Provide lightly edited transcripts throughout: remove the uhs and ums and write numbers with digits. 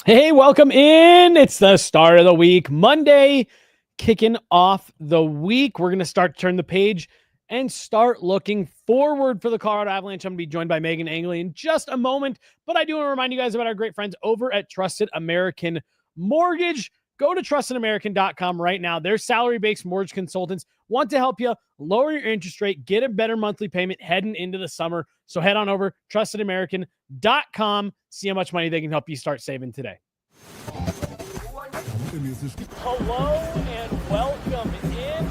Hey, welcome in. It's the start of the week, Monday, kicking off the week. We're going to start to turn the page and start looking forward for the Colorado Avalanche. I'm going to be joined by Meghan Angley in just a moment, but I do want to remind you guys about our great friends over at Trusted American Mortgage. Go to trustedamerican.com right now. Their salary-based mortgage consultants want to help you lower your interest rate, get a better monthly payment heading into the summer. So head on over trustedamerican.com, see how much money they can help you start saving today. Hello and welcome in.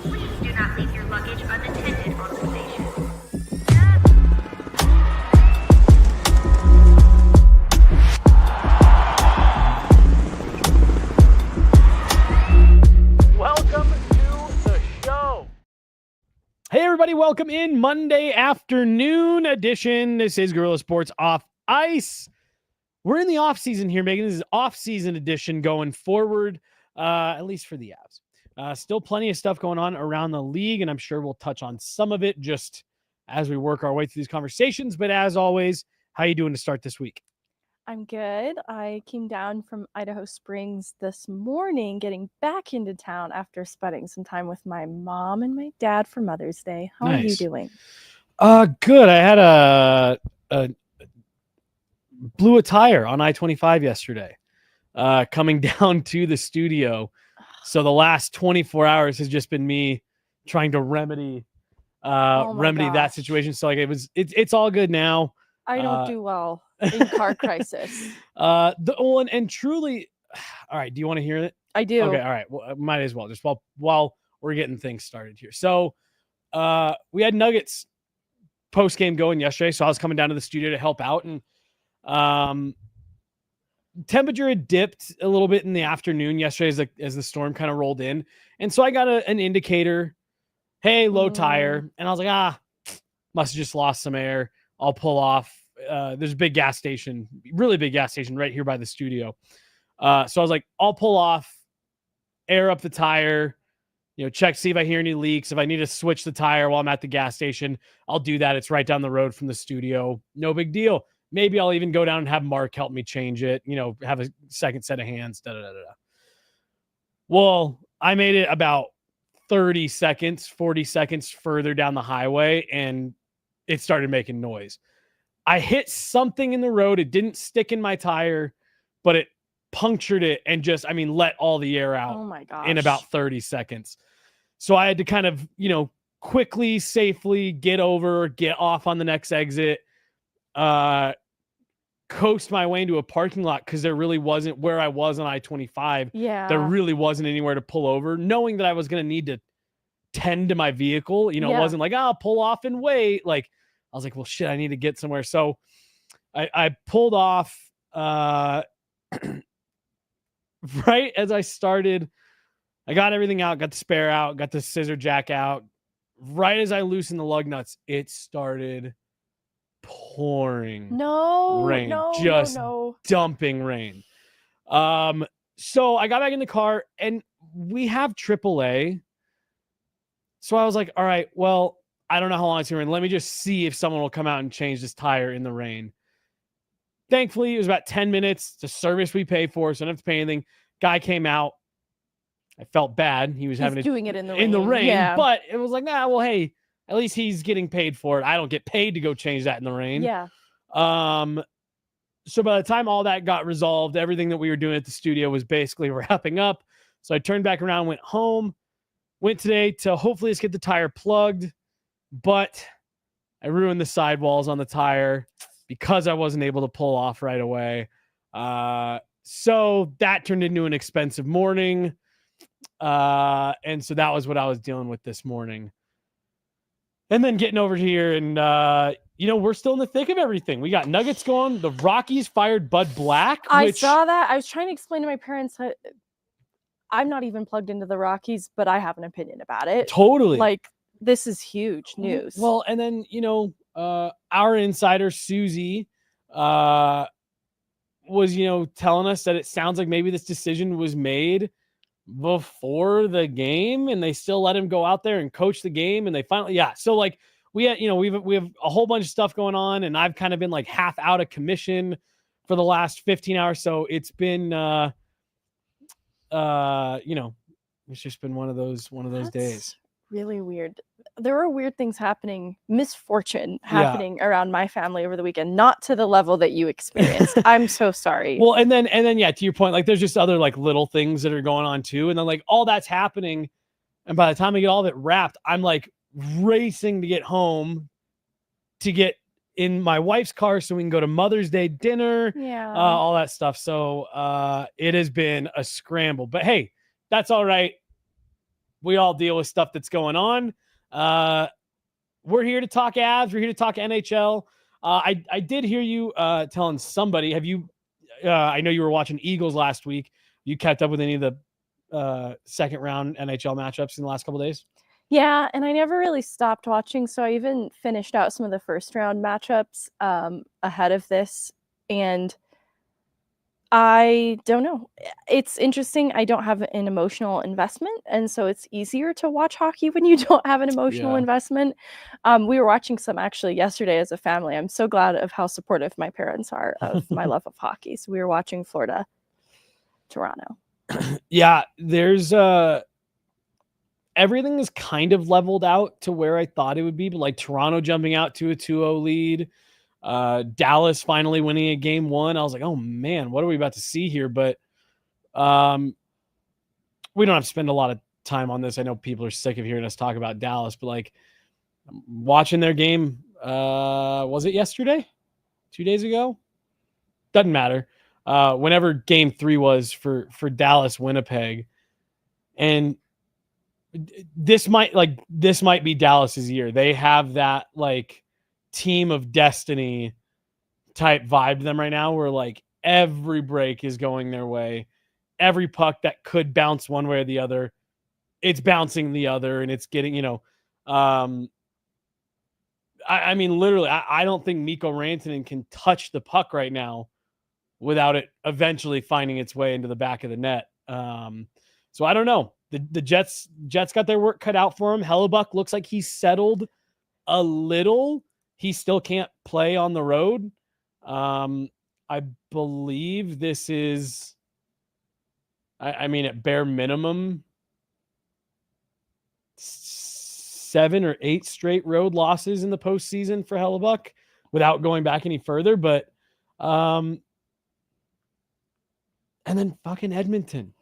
Please do not leave your luggage unattended on the station. Welcome to the show. Hey, everybody. Welcome in Monday afternoon edition. This is Guerrilla Sports Off Ice. We're in the off season here, Megan. This is off season edition going forward, at least for the Avs. Still plenty of stuff going on around the league, and I'm sure we'll touch on some of it just as we work our way through these conversations. But as always, how you doing to start this week? I'm good. I came down from Idaho Springs this morning, getting back into town after spending some time with my mom and my dad for Mother's Day. How are you Nice. doing? Good. I had a blew a tire on I-25 yesterday, coming down to the studio. So the last 24 hours has just been me trying to remedy that gosh. situation. So like it's all good now. I don't do well in car crisis. And truly, all right. Do you want to hear it? I do. Okay. All right. Well, might as well just while we're getting things started here. So, we had Nuggets post game going yesterday. So I was coming down to the studio to help out, and temperature had dipped a little bit in the afternoon yesterday as the storm kind of rolled in. And so I got an indicator, hey, low tire. And I was like, must have just lost some air. I'll pull off. There's a big gas station, really big gas station right here by the studio. So I was like, I'll pull off, air up the tire, check, see if I hear any leaks. If I need to switch the tire while I'm at the gas station, I'll do that. It's right down the road from the studio. No big deal. Maybe I'll even go down and have Mark help me change it, have a second set of hands. Well, I made it about 40 seconds further down the highway, and it started making noise. I hit something in the road. It didn't stick in my tire, but it punctured it and let all the air out. Oh my gosh. In about 30 seconds. So I had to kind of, quickly, safely get off on the next exit, coast my way into a parking lot because there really wasn't, where I was on I-25. Yeah. There really wasn't anywhere to pull over, knowing that I was going to need to tend to my vehicle. It wasn't like, I'll pull off and wait. Like, I was like, well, shit, I need to get somewhere. So I pulled off right as I started. I got everything out, got the spare out, got the scissor jack out. Right as I loosened the lug nuts, it started pouring rain, dumping rain. So I got back in the car, and we have AAA. So I was like, all right, well, I don't know how long it's going to rain. Let me just see if someone will come out and change this tire in the rain. Thankfully, it was about 10 minutes. It's a service we pay for, so I don't have to pay anything. Guy came out. I felt bad. He's doing it in the rain. Yeah. But it was like, well, hey, at least he's getting paid for it. I don't get paid to go change that in the rain. Yeah. So by the time all that got resolved, everything that we were doing at the studio was basically wrapping up. So I turned back around, went home, went today to hopefully just get the tire plugged, but I ruined the sidewalls on the tire because I wasn't able to pull off right away. So that turned into an expensive morning. And so that was what I was dealing with this morning. And then getting over here and, we're still in the thick of everything. We got Nuggets going. The Rockies fired Bud Black. I saw that. I was trying to explain to my parents that I'm not even plugged into the Rockies, but I have an opinion about it. Totally. Like, this is huge news. Well, and then, our insider, Susie, was, telling us that it sounds like maybe this decision was made before the game and they still let him go out there and coach the game. And they finally, So like we have a whole bunch of stuff going on, and I've kind of been like half out of commission for the last 15 hours. So it's been, it's just been one of those days. Really weird. There were weird things happening, misfortune happening around my family over the weekend, not to the level that you experienced. I'm so sorry. Well, and then yeah, to your point, like there's just other like little things that are going on too. And then like all that's happening. And by the time I get all of it wrapped, I'm like racing to get home to get in my wife's car so we can go to Mother's Day dinner, all that stuff. So it has been a scramble, but hey, that's all right. We all deal with stuff that's going on. We're here to talk Avs. We're here to talk NHL. I did hear you telling somebody, have you, I know you were watching Eagles last week. You kept up with any of the second round NHL matchups in the last couple of days? Yeah, and I never really stopped watching, so I even finished out some of the first round matchups ahead of this, and I don't know. It's interesting. I don't have an emotional investment, and so it's easier to watch hockey when you don't have an emotional investment. We were watching some actually yesterday as a family. I'm so glad of how supportive my parents are of my love of hockey. So we were watching Florida, Toronto. Yeah, there's everything is kind of leveled out to where I thought it would be, but like Toronto jumping out to a 2-0 lead, Dallas finally winning a game 1. I was like, oh man, what are we about to see here? But we don't have to spend a lot of time on this. I know people are sick of hearing us talk about Dallas, but like watching their game, was it yesterday? 2 days ago? Doesn't matter. Whenever game 3 was for Dallas Winnipeg, and this might be Dallas's year. They have that like team of destiny type vibe to them right now, where like every break is going their way. Every puck that could bounce one way or the other, it's bouncing the other, and it's getting, I mean, literally, I don't think Mikko Rantanen can touch the puck right now without it eventually finding its way into the back of the net. So I don't know. The Jets got their work cut out for him. Hellebuck looks like he's settled a little. He still can't play on the road. I believe this is, I mean, at bare minimum, 7 or 8 straight road losses in the postseason for Hellebuck without going back any further. But, and then fucking Edmonton.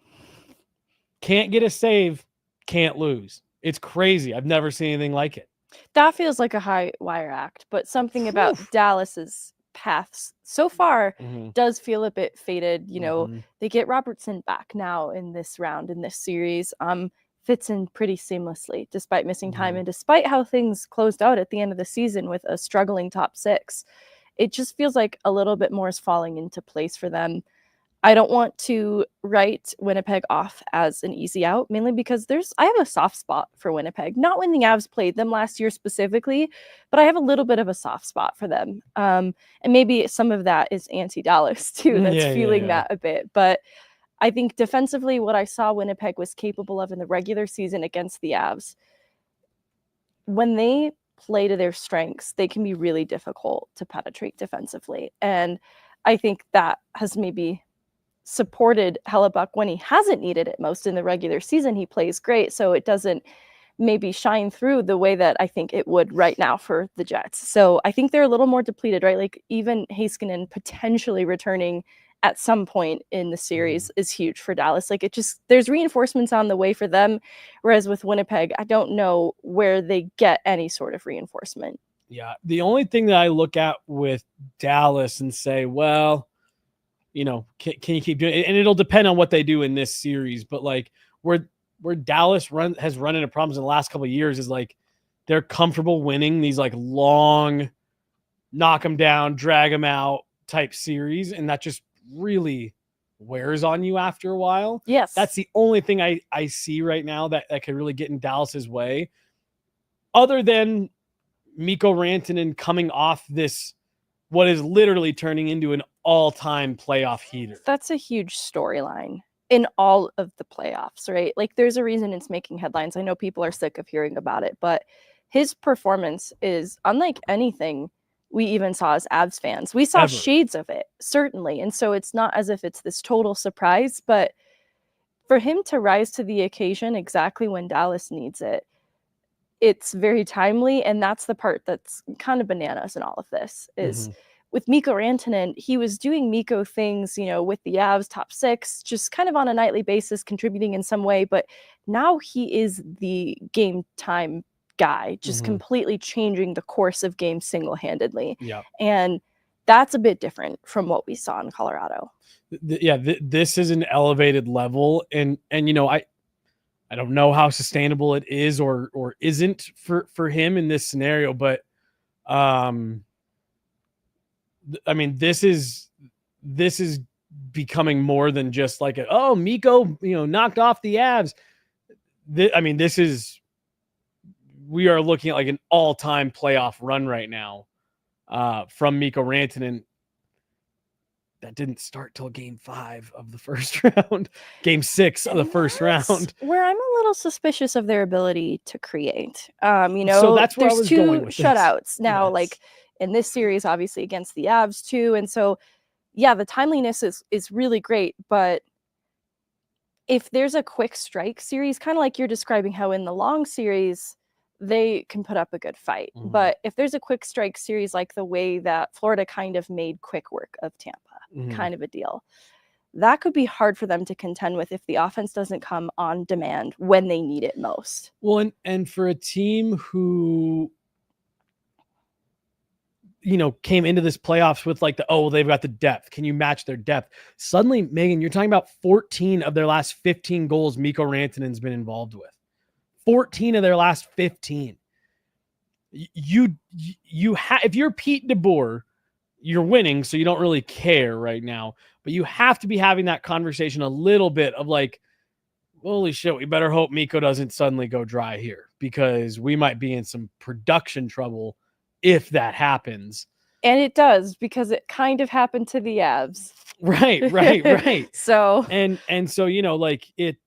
Can't get a save, can't lose. It's crazy. I've never seen anything like it. That feels like a high wire act, but something about Dallas's paths so far does feel a bit faded. They get Robertson back now in this round, in this series. Fits in pretty seamlessly despite missing time and despite how things closed out at the end of the season with a struggling top 6. It just feels like a little bit more is falling into place for them. I don't want to write Winnipeg off as an easy out, mainly because I have a soft spot for Winnipeg. Not when the Avs played them last year specifically, but I have a little bit of a soft spot for them. And maybe some of that is anti-Dallas too, that's feeling that a bit. But I think defensively, what I saw Winnipeg was capable of in the regular season against the Avs, when they play to their strengths, they can be really difficult to penetrate defensively. And I think that has maybe supported Hellebuck when he hasn't needed it most in the regular season. He plays great, so it doesn't maybe shine through the way that I think it would right now for the Jets. So I think they're a little more depleted, right? Like even Heiskanen potentially returning at some point in the series is huge for Dallas. Like there's reinforcements on the way for them, whereas with Winnipeg, I don't know where they get any sort of reinforcement. Yeah, the only thing that I look at with Dallas and say, well, can you keep doing it? And it'll depend on what they do in this series. But like where Dallas has run into problems in the last couple of years is like they're comfortable winning these like long knock them down, drag them out type series. And that just really wears on you after a while. Yes. That's the only thing I see right now that could really get in Dallas's way. Other than Mikko Rantanen coming off this, what is literally turning into an all-time playoff heater. That's a huge storyline in all of the playoffs, right? Like there's a reason it's making headlines. I know people are sick of hearing about it, but his performance is unlike anything we even saw as Avs fans. We saw shades of it, certainly. And so it's not as if it's this total surprise, but for him to rise to the occasion exactly when Dallas needs it, it's very timely. And that's the part that's kind of bananas in all of this is with Mikko Rantanen, he was doing Mikko things, with the Avs top 6, just kind of on a nightly basis, contributing in some way. But now he is the game time guy, just completely changing the course of games single-handedly. Yeah. And that's a bit different from what we saw in Colorado. This is an elevated level. And I don't know how sustainable it is or isn't for him in this scenario, but I mean, this is becoming more than just like Mikko, knocked off the Avs. We are looking at like an all-time playoff run right now from Mikko Rantanen. That didn't start till game 5 of the first round, game 6 of the first round. Where I'm a little suspicious of their ability to create. So that's where I was going with shutouts this. now, Yes. like in this series, obviously against the Avs too. And so, yeah, the timeliness is really great. But if there's a quick strike series, kind of like you're describing how in the long series, they can put up a good fight. But if there's a quick strike series, like the way that Florida kind of made quick work of Tampa, kind of a deal, that could be hard for them to contend with if the offense doesn't come on demand when they need it most. Well, and for a team who, came into this playoffs with like they've got the depth. Can you match their depth? Suddenly, Megan, you're talking about 14 of their last 15 goals Mikko Rantanen's been involved with. 14 of their last 15. If you're Pete DeBoer, you're winning, so you don't really care right now. But you have to be having that conversation a little bit of like, holy shit, we better hope Mikko doesn't suddenly go dry here because we might be in some production trouble if that happens. And it does, because it kind of happened to the Avs. Right. So and so, like it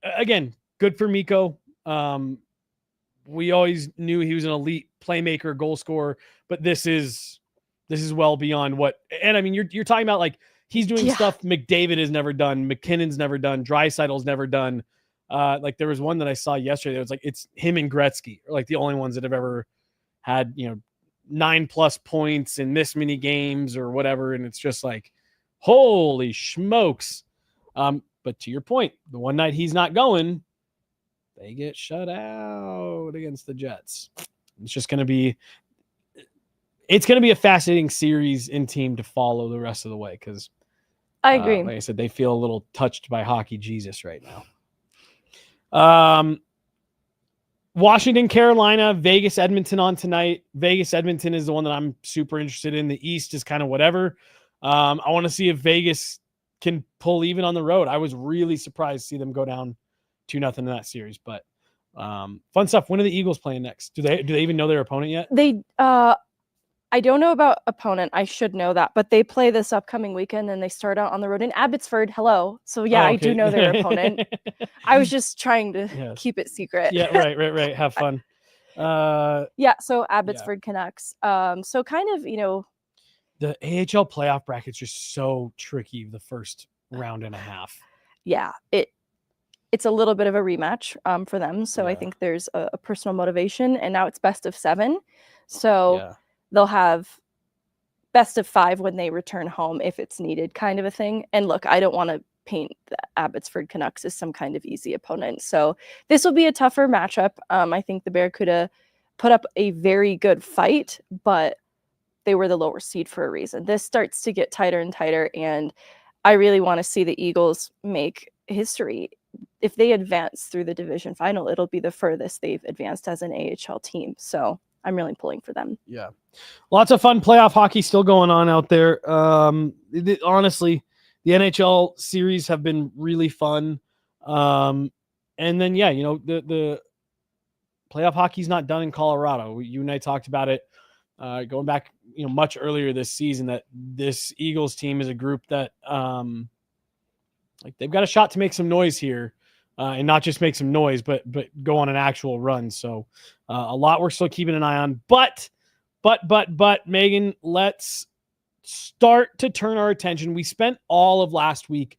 again, good for Mikko. We always knew he was an elite playmaker, goal scorer, but this is well beyond what. And I mean, you're talking about like he's doing stuff McDavid has never done, McKinnon's never done, Draisaitl's never done. Like there was one that I saw yesterday. It was like it's him and Gretzky are like the only ones that have ever had 9+ points in this many games or whatever. And it's just like, holy smokes. But to your point, the one night he's not going, they get shut out against the Jets. It's going to be a fascinating series and team to follow the rest of the way. Cause I agree. Like I said, they feel a little touched by hockey Jesus right now. Washington, Carolina, Vegas, Edmonton on tonight. Vegas, Edmonton is the one that I'm super interested in. The East is kind of whatever. I want to see if Vegas can pull even on the road. I was really surprised to see them go down 2-0 in that series, but fun stuff. When are the Eagles playing next? Do they even know their opponent yet? They I don't know about opponent. I should know that, but they play this upcoming weekend and they start out on the road in Abbotsford. Hello. So yeah, I do know their opponent. I was just trying to keep it secret. Yeah, right. Have fun. So Abbotsford Canucks. So kind of, the AHL playoff bracket's just so tricky the first round and a half. Yeah, it's a little bit of a rematch for them. So I think there's a personal motivation, and now it's best of 7. So they'll have best of 5 when they return home if it's needed, kind of a thing. And look, I don't want to paint the Abbotsford Canucks as some kind of easy opponent. So this will be a tougher matchup. I think the Barracuda put up a very good fight, but they were the lower seed for a reason. This starts to get tighter and tighter, and I really want to see the Eagles make history. If they advance through the division final, it'll be the furthest they've advanced as an AHL team. So I'm really pulling for them. Yeah. Lots of fun playoff hockey still going on out there. Honestly, the NHL series have been really fun. And then, the playoff hockey's not done in Colorado. You and I talked about it going back, much earlier this season, that this Eagles team is a group that they've got a shot to make some noise here. And not just make some noise, but go on an actual run. So a lot we're still keeping an eye on. But But Meghan, let's start to turn our attention. We spent all of last week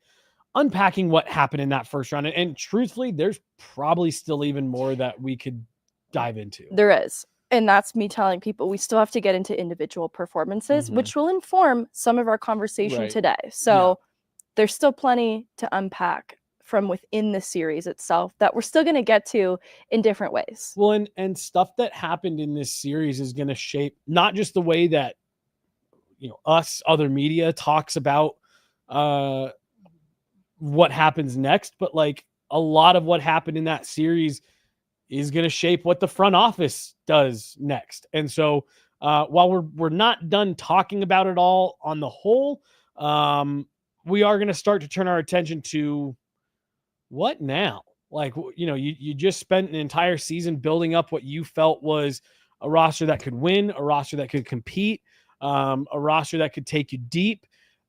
unpacking what happened in that first round. And truthfully, there's probably still even more that we could dive into. There is. And that's me telling people we still have to get into individual performances, which will inform some of our conversation today. So there's still plenty to unpack from within the series itself that we're still going to get to in different ways. Well, and stuff that happened in this series is going to shape not just the way that, us, other media talks about what happens next, but like a lot of what happened in that series is going to shape what the front office does next. And so while we're not done talking about it all on the whole, we are going to start to turn our attention to what now? Like, you just spent an entire season building up what you felt was a roster that could win, a roster that could compete, a roster that could take you deep.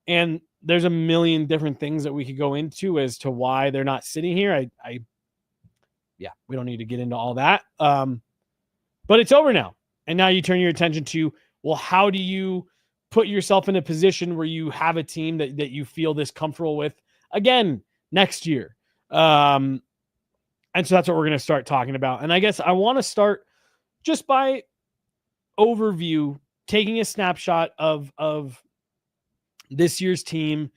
And there's a million different things that we could go into as to why they're not sitting here. We don't need to get into all that. But it's over now. And now you turn your attention to, well, how do you put yourself in a position where you have a team that you feel this comfortable with again next year? And so that's what we're going to start talking about. And I guess I want to start just by overview, taking a snapshot of this year's team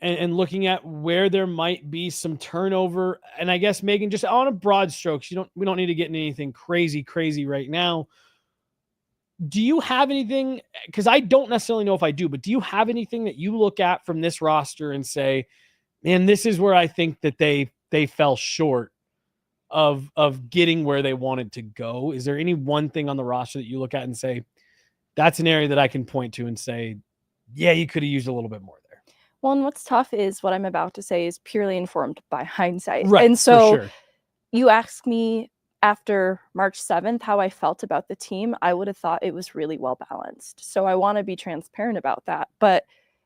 and looking at where there might be some turnover. And I guess, Meghan, just on a broad strokes, we don't need to get into anything crazy right now. Do you have anything? Because I don't necessarily know if I do, but do you have anything that you look at from this roster and say, man, this is where I think that they fell short of getting where they wanted to go? Is there any one thing on the roster that you look at and say, that's an area that I can point to and say, yeah, you could have used a little bit more there? Well, and what's tough is what I'm about to say is purely informed by hindsight. Right, and so for sure. You asked me after March 7th how I felt about the team, I would have thought it was really well balanced. So I want to be transparent about that. But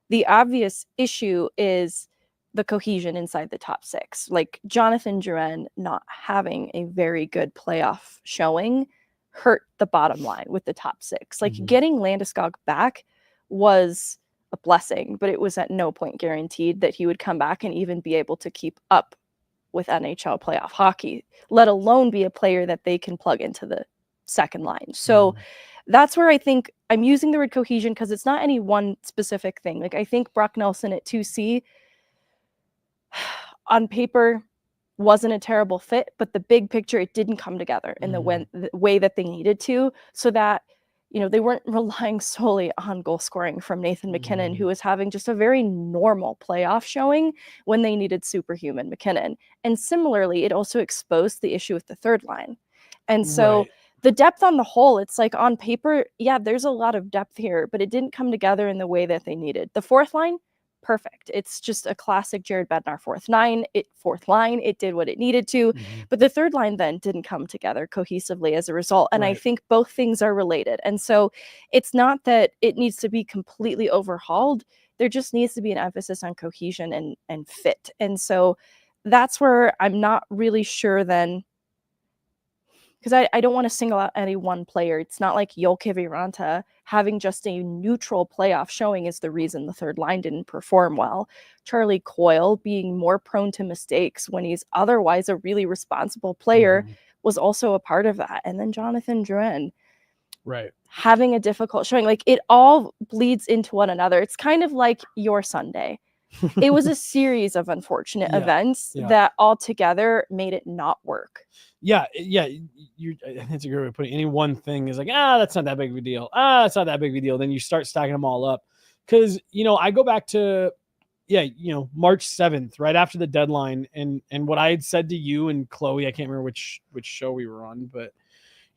the obvious issue is the cohesion inside the top six. Like Jonathan Drouin not having a very good playoff showing hurt the bottom line with the top six. Like getting Landeskog back was a blessing, but it was at no point guaranteed that he would come back and even be able to keep up with NHL playoff hockey, let alone be a player that they can plug into the second line. So that's where I think I'm using the word cohesion because it's not any one specific thing. Like I think Brock Nelson at 2C on paper wasn't a terrible fit, but the big picture, it didn't come together in the way that they needed to, so that, they weren't relying solely on goal scoring from Nathan MacKinnon, who was having just a very normal playoff showing when they needed superhuman MacKinnon. And similarly, it also exposed the issue with the third line. And so the depth on the whole, it's like on paper, yeah, there's a lot of depth here, but it didn't come together in the way that they needed. The fourth line, perfect. It's just a classic Jared Bednar fourth line. It did what it needed to, but the third line then didn't come together cohesively as a result. And I think both things are related. And so it's not that it needs to be completely overhauled. There just needs to be an emphasis on cohesion and fit. And so that's where I'm not really sure then, because I don't want to single out any one player. It's not like Jolke Viranta having just a neutral playoff showing is the reason the third line didn't perform well. Charlie Coyle being more prone to mistakes when he's otherwise a really responsible player was also a part of that. And then Jonathan Drouin having a difficult showing. Like it all bleeds into one another. It's kind of like your Sunday. It was a series of unfortunate events that all together made it not work. Yeah. I think it's a great way of putting it. Any one thing is like, that's not that big of a deal. It's not that big of a deal. Then you start stacking them all up. Because, I go back to, March 7th, right after the deadline. And what I had said to you and Chloe, I can't remember which show we were on, but,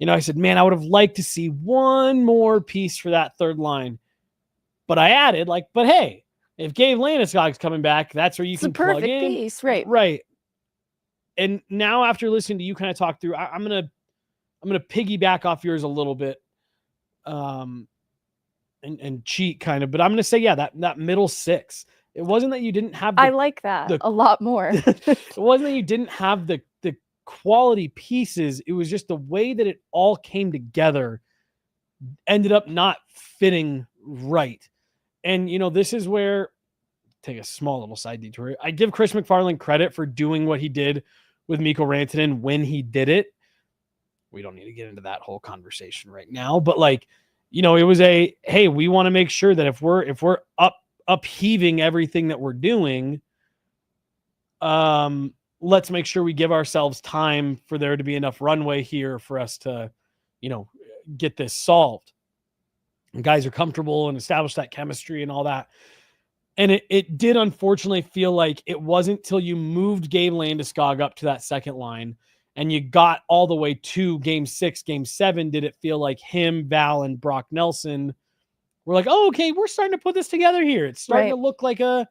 I said, man, I would have liked to see one more piece for that third line. But I added, but hey, if Gabe Landeskog's coming back, that's where you can plug in. It's a perfect piece, right? Right. And now after listening to you kind of talk through, I'm gonna piggyback off yours a little bit, and cheat kind of. But I'm gonna say, that middle six. It wasn't that you didn't have. I like that a lot more. It wasn't that you didn't have the quality pieces. It was just the way that it all came together ended up not fitting right. And, this is where, take a small little side detour, I give Chris McFarland credit for doing what he did with Mikko Rantanen when he did it. We don't need to get into that whole conversation right now, but it was hey, we want to make sure that if we're upheaving everything that we're doing, let's make sure we give ourselves time for there to be enough runway here for us to, get this solved. And guys are comfortable and establish that chemistry and all that. And it did unfortunately feel like it wasn't till you moved Gabe Landeskog up to that second line and you got all the way to game 6, game 7, did it feel like him, Val, and Brock Nelson were like, oh, okay, we're starting to put this together here. It's starting to look like a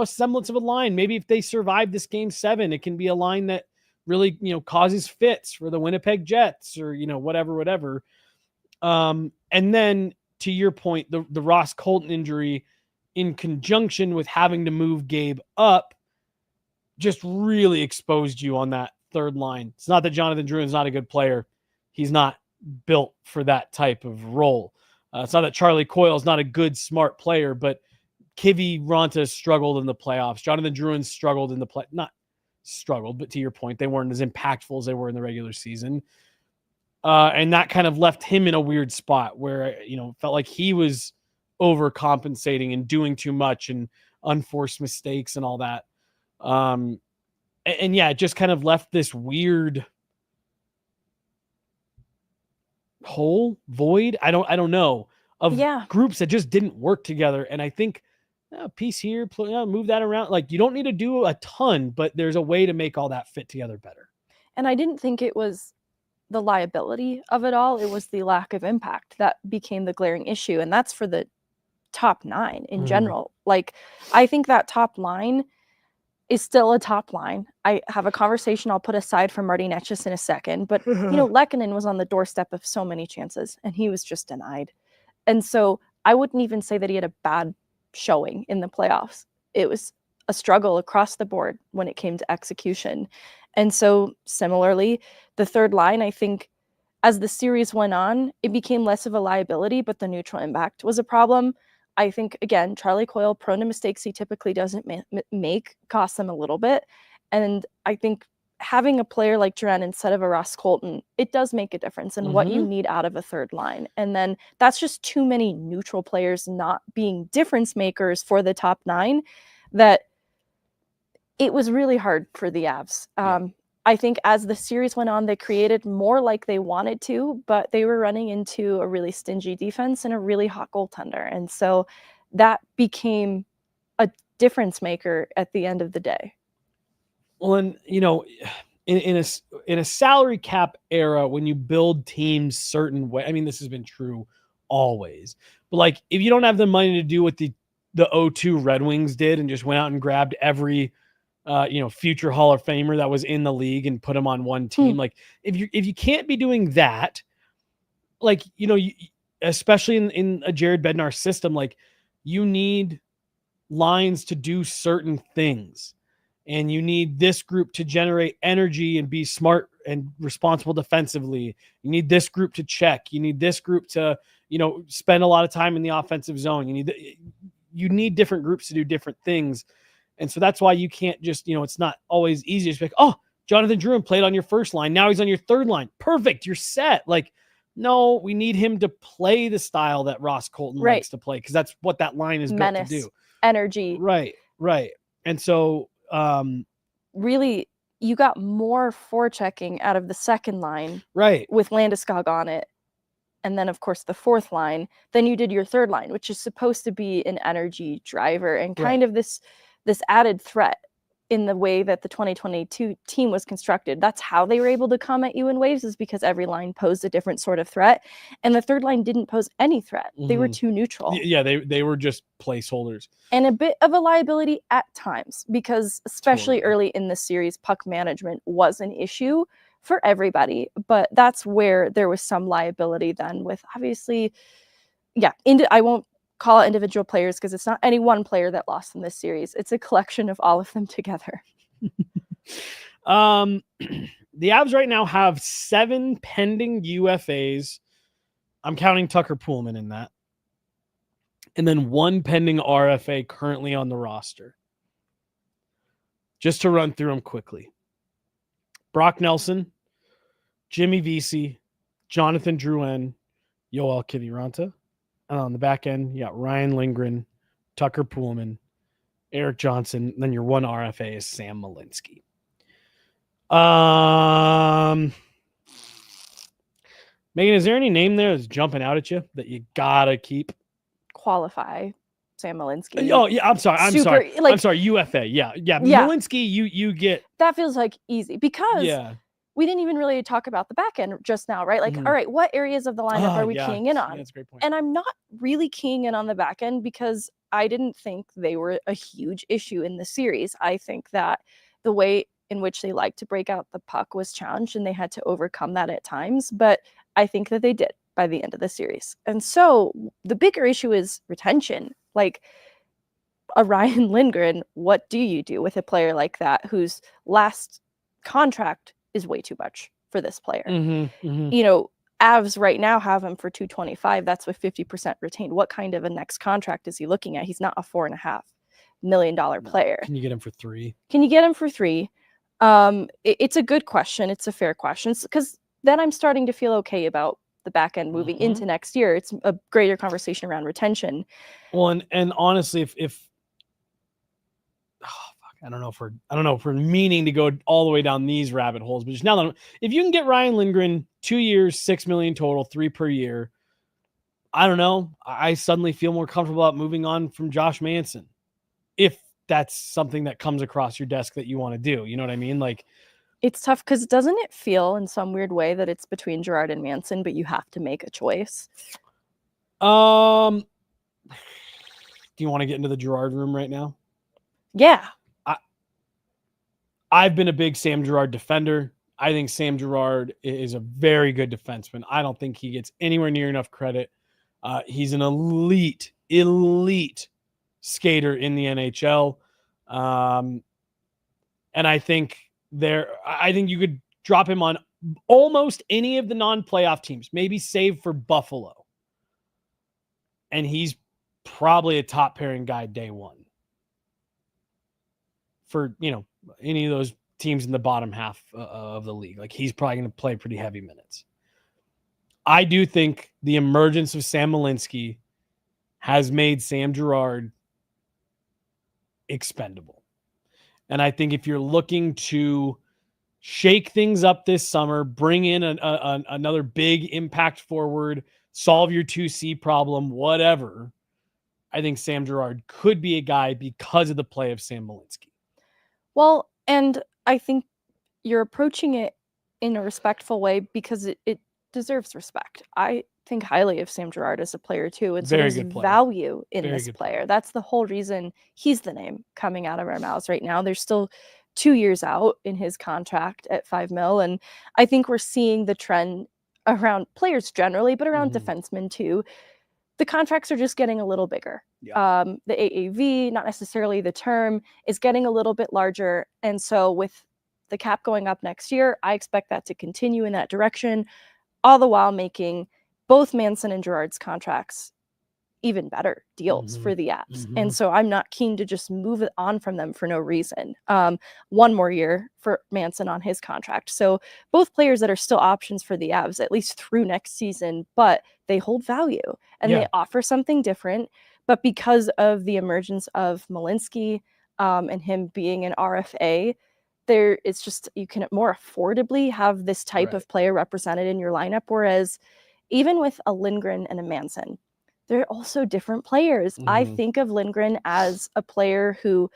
semblance of a line. Maybe if they survive this game 7, it can be a line that really, causes fits for the Winnipeg Jets or, whatever. And then to your point, the Ross Colton injury in conjunction with having to move Gabe up just really exposed you on that third line. It's not that Jonathan Drouin's not a good player. He's not built for that type of role. It's not that Charlie Coyle is not a good, smart player, but Kivy Ronta struggled in the playoffs. Jonathan Drouin struggled in the not struggled, but to your point, they weren't as impactful as they were in the regular season. And that kind of left him in a weird spot where, felt like he was overcompensating and doing too much and unforced mistakes and all that. And yeah, it just kind of left this weird hole, void. I don't know, of groups that just didn't work together. And I think a piece here, move that around. Like, you don't need to do a ton, but there's a way to make all that fit together better. And I didn't think it was the liability of it all. It was the lack of impact that became the glaring issue. And that's for the top 9 in general. Like, I think that top line is still a top line. I have a conversation I'll put aside for Marty Netchus in a second, but Lehkonen was on the doorstep of so many chances and he was just denied. And so I wouldn't even say that he had a bad showing in the playoffs. It was a struggle across the board when it came to execution. And so similarly, the third line, I think as the series went on, it became less of a liability, but the neutral impact was a problem. I think, again, Charlie Coyle, prone to mistakes he typically doesn't make, costs them a little bit. And I think having a player like Duran instead of a Ross Colton, it does make a difference in what you need out of a third line. And then that's just too many neutral players not being difference makers for the top 9 that it was really hard for the Avs. I think as the series went on, they created more like they wanted to, but they were running into a really stingy defense and a really hot goaltender. And so that became a difference maker at the end of the day. Well, and, in a salary cap era, when you build teams certain way, I mean, this has been true always, but like, if you don't have the money to do what the 02 Red Wings did and just went out and grabbed every future Hall of Famer that was in the league and put him on one team. Like, if you can't be doing that, like, especially in a Jared Bednar system, like, you need lines to do certain things and you need this group to generate energy and be smart and responsible defensively. You need this group to check. You need this group to, spend a lot of time in the offensive zone. You need different groups to do different things. And so that's why you can't just, it's not always easy to be like, oh, Jonathan Drouin played on your first line. Now he's on your third line. Perfect. You're set. Like, no, we need him to play the style that Ross Colton likes to play, because that's what that line is built to do. Energy. Right. And so really, you got more forechecking out of the second line with Landeskog on it. And then, of course, the fourth line, than you did your third line, which is supposed to be an energy driver and kind of this added threat in the way that the 2022 team was constructed. That's how they were able to come at you in waves, is because every line posed a different sort of threat. And the third line didn't pose any threat. They were too neutral. Yeah, they were just placeholders. And a bit of a liability at times, because especially early in the series, puck management was an issue for everybody. But that's where there was some liability then with, obviously, I won't call out individual players because it's not any one player that lost in this series. It's a collection of all of them together. The Avs right now have 7 pending UFAs. I'm counting Tucker Poolman in that. And then one pending RFA currently on the roster. Just to run through them quickly. Brock Nelson, Jimmy Vesey, Jonathan Drouin, Yoel Kiviranta. And on the back end, you got Ryan Lindgren, Tucker Poolman, Eric Johnson. And then your one RFA is Sam Malinsky. Megan, is there any name there that's jumping out at you that you gotta keep? Qualify Sam Malinsky. Oh yeah, I'm sorry. I'm sorry. UFA. Yeah. Malinsky, you get that feels like easy because we didn't even really talk about the back end just now, right? Like, all right, what areas of the lineup are we keying in on? Yeah, that's a great point. And I'm not really keying in on the back end because I didn't think they were a huge issue in the series. I think that the way in which they like to break out the puck was challenged and they had to overcome that at times. But I think that they did by the end of the series. And so the bigger issue is retention. Like a Ryan Lindgren, what do you do with a player like that whose last contract is way too much for this player? You know, Avs right now have him for $225. That's with 50% retained. What kind of a next contract is he looking at? He's not a $4.5 million player. Can you get him for $3? Can you get him for $3? It's a good question. It's a fair question because then I'm starting to feel okay about the back end moving into next year. It's a greater conversation around retention. Well, and honestly, if I don't know if we're meaning to go all the way down these rabbit holes, but just now that if you can get Ryan Lindgren 2 years, $6 million total, 3 per year, I don't know. I suddenly feel more comfortable about moving on from Josh Manson. If that's something that comes across your desk that you want to do, you know what I mean? Like, it's tough because doesn't it feel in some weird way that it's between Girard and Manson, but you have to make a choice? Do you want to get into the Girard room right now? Yeah. I've been a big Sam Girard defender. I think Sam Girard is a very good defenseman. I don't think he gets anywhere near enough credit. He's an elite skater in the NHL. And I think you could drop him on almost any of the non-playoff teams, maybe save for Buffalo. And he's probably a top pairing guy day one for, any of those teams in the bottom half of the league. Like, he's probably going to play pretty heavy minutes. I do think the emergence of Sam Malinsky has made Sam Girard expendable. And I think if you're looking to shake things up this summer, bring in another big impact forward, solve your 2C problem, whatever, I think Sam Girard could be a guy because of the play of Sam Malinsky. Well, and I think you're approaching it in a respectful way because it deserves respect. I think highly of Sam Girard as a player too, and so there's value in this player. That's the whole reason he's the name coming out of our mouths right now. There's still 2 years out in his contract at $5 million, and I think we're seeing the trend around players generally, but around defensemen too. The contracts are just getting a little bigger. Yeah. The AAV, not necessarily the term, is getting a little bit larger. And so with the cap going up next year, I expect that to continue in that direction, all the while making both Manson and Girard's contracts even better deals for the Avs. And so I'm not keen to just move it on from them for no reason. 1 more year for Manson on his contract. So both players that are still options for the Avs, at least through next season, but they hold value and they offer something different. But because of the emergence of Malinsky and him being an RFA, it's just, you can more affordably have this type of player represented in your lineup. Whereas even with a Lindgren and a Manson, they're also different players. I think of Lindgren as a player who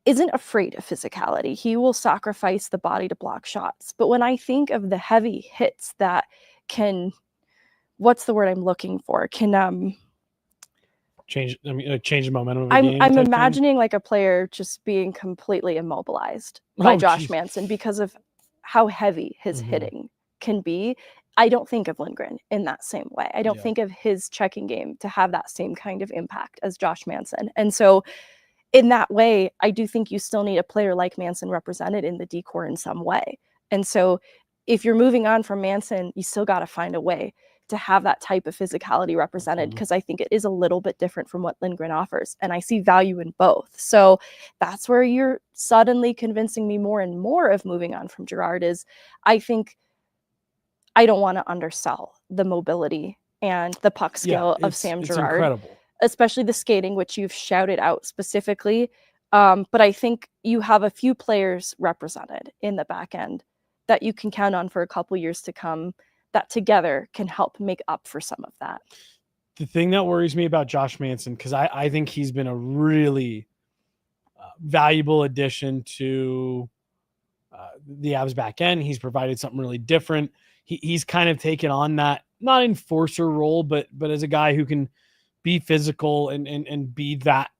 isn't afraid of physicality. He will sacrifice the body to block shots. But when I think of the heavy hits that can, what's the word I'm looking for? Can change the momentum of a game. I'm imagining like a player just being completely immobilized by Josh Manson because of how heavy his hitting can be. I don't think of Lindgren in that same way. I don't think of his checking game to have that same kind of impact as Josh Manson. And so in that way, I do think you still need a player like Manson represented in the decor in some way. And so if you're moving on from Manson, you still got to find a way to have that type of physicality represented, because I think it is a little bit different from what Lindgren offers, and I see value in both. So that's where you're suddenly convincing me more and more of moving on from Girard. Is I think I don't want to undersell the mobility and the puck skill of Sam Girard. Incredible. Especially the skating, which you've shouted out specifically. But I think you have a few players represented in the back end that you can count on for a couple years to come, that together can help make up for some of that. The thing that worries me about Josh Manson, because I think he's been a really valuable addition to the Avs back end. He's provided something really different. He's kind of taken on that, not enforcer role, but as a guy who can be physical and be that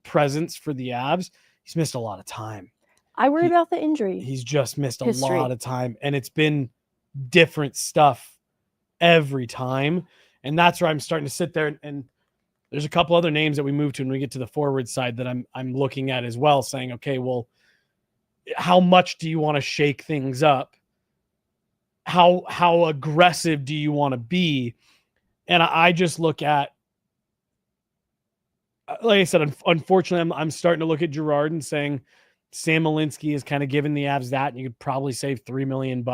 presence for the Avs. He's missed a lot of time. I worry about the injury. He's just missed a lot of time, and it's been different stuff every time. And that's where I'm starting to sit there, and there's a couple other names that we move to when we get to the forward side that I'm looking at as well, saying, okay, well, how much do you want to shake things up? How aggressive do you want to be? And I just look at, like I said, unfortunately, I'm starting to look at Girard and saying Sam Malinsky has kind of given the Avs that, and you could probably save $3 million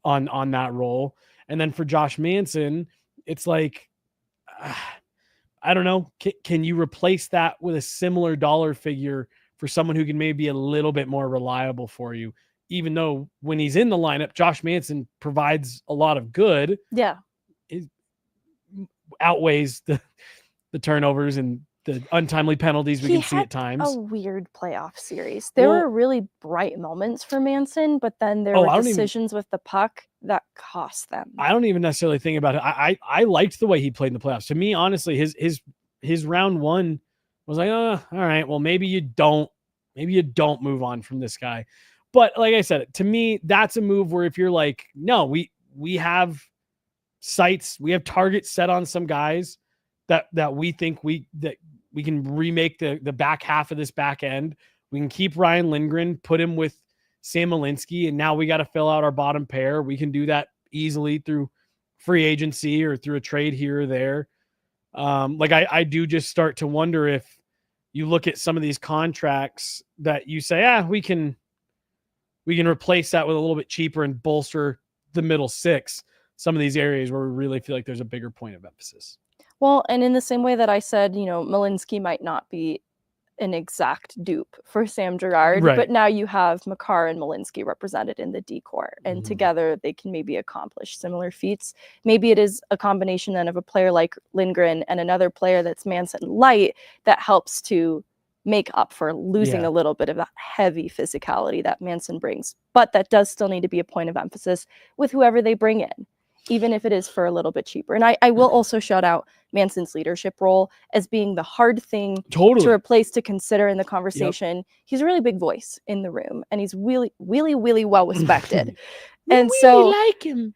on that role. And then for Josh Manson, it's like, I don't know. Can you replace that with a similar dollar figure for someone who can maybe be a little bit more reliable for you? Even though when he's in the lineup, Josh Manson provides a lot of good. Yeah. It outweighs the turnovers and the untimely penalties we can see at times. A weird playoff series. There were really bright moments for Manson, but then there were decisions with the puck that cost them. I don't even necessarily think about it. I liked the way he played in the playoffs. To me, honestly, his round one was like, all right, well, maybe you don't move on from this guy. But like I said, to me, that's a move where if you're like, no, we have sights, we have targets set on some guys that we think we can remake the back half of this back end. We can keep Ryan Lindgren, put him with Sam Malinsky, and now we got to fill out our bottom pair. We can do that easily through free agency or through a trade here or there. I do just start to wonder if you look at some of these contracts that you say, we can replace that with a little bit cheaper and bolster the middle six. Some of these areas where we really feel like there's a bigger point of emphasis. Well, and in the same way that I said, Malinsky might not be an exact dupe for Sam Girard, right, but now you have Makar and Malinsky represented in the D-corps, and together they can maybe accomplish similar feats. Maybe it is a combination then of a player like Lindgren and another player that's Manson light that helps to make up for losing a little bit of that heavy physicality that Manson brings. But that does still need to be a point of emphasis with whoever they bring in, even if it is for a little bit cheaper. And I will also shout out Manson's leadership role as being the hard thing to replace, to consider in the conversation. Yep. He's a really big voice in the room, and he's really, really, really well respected. And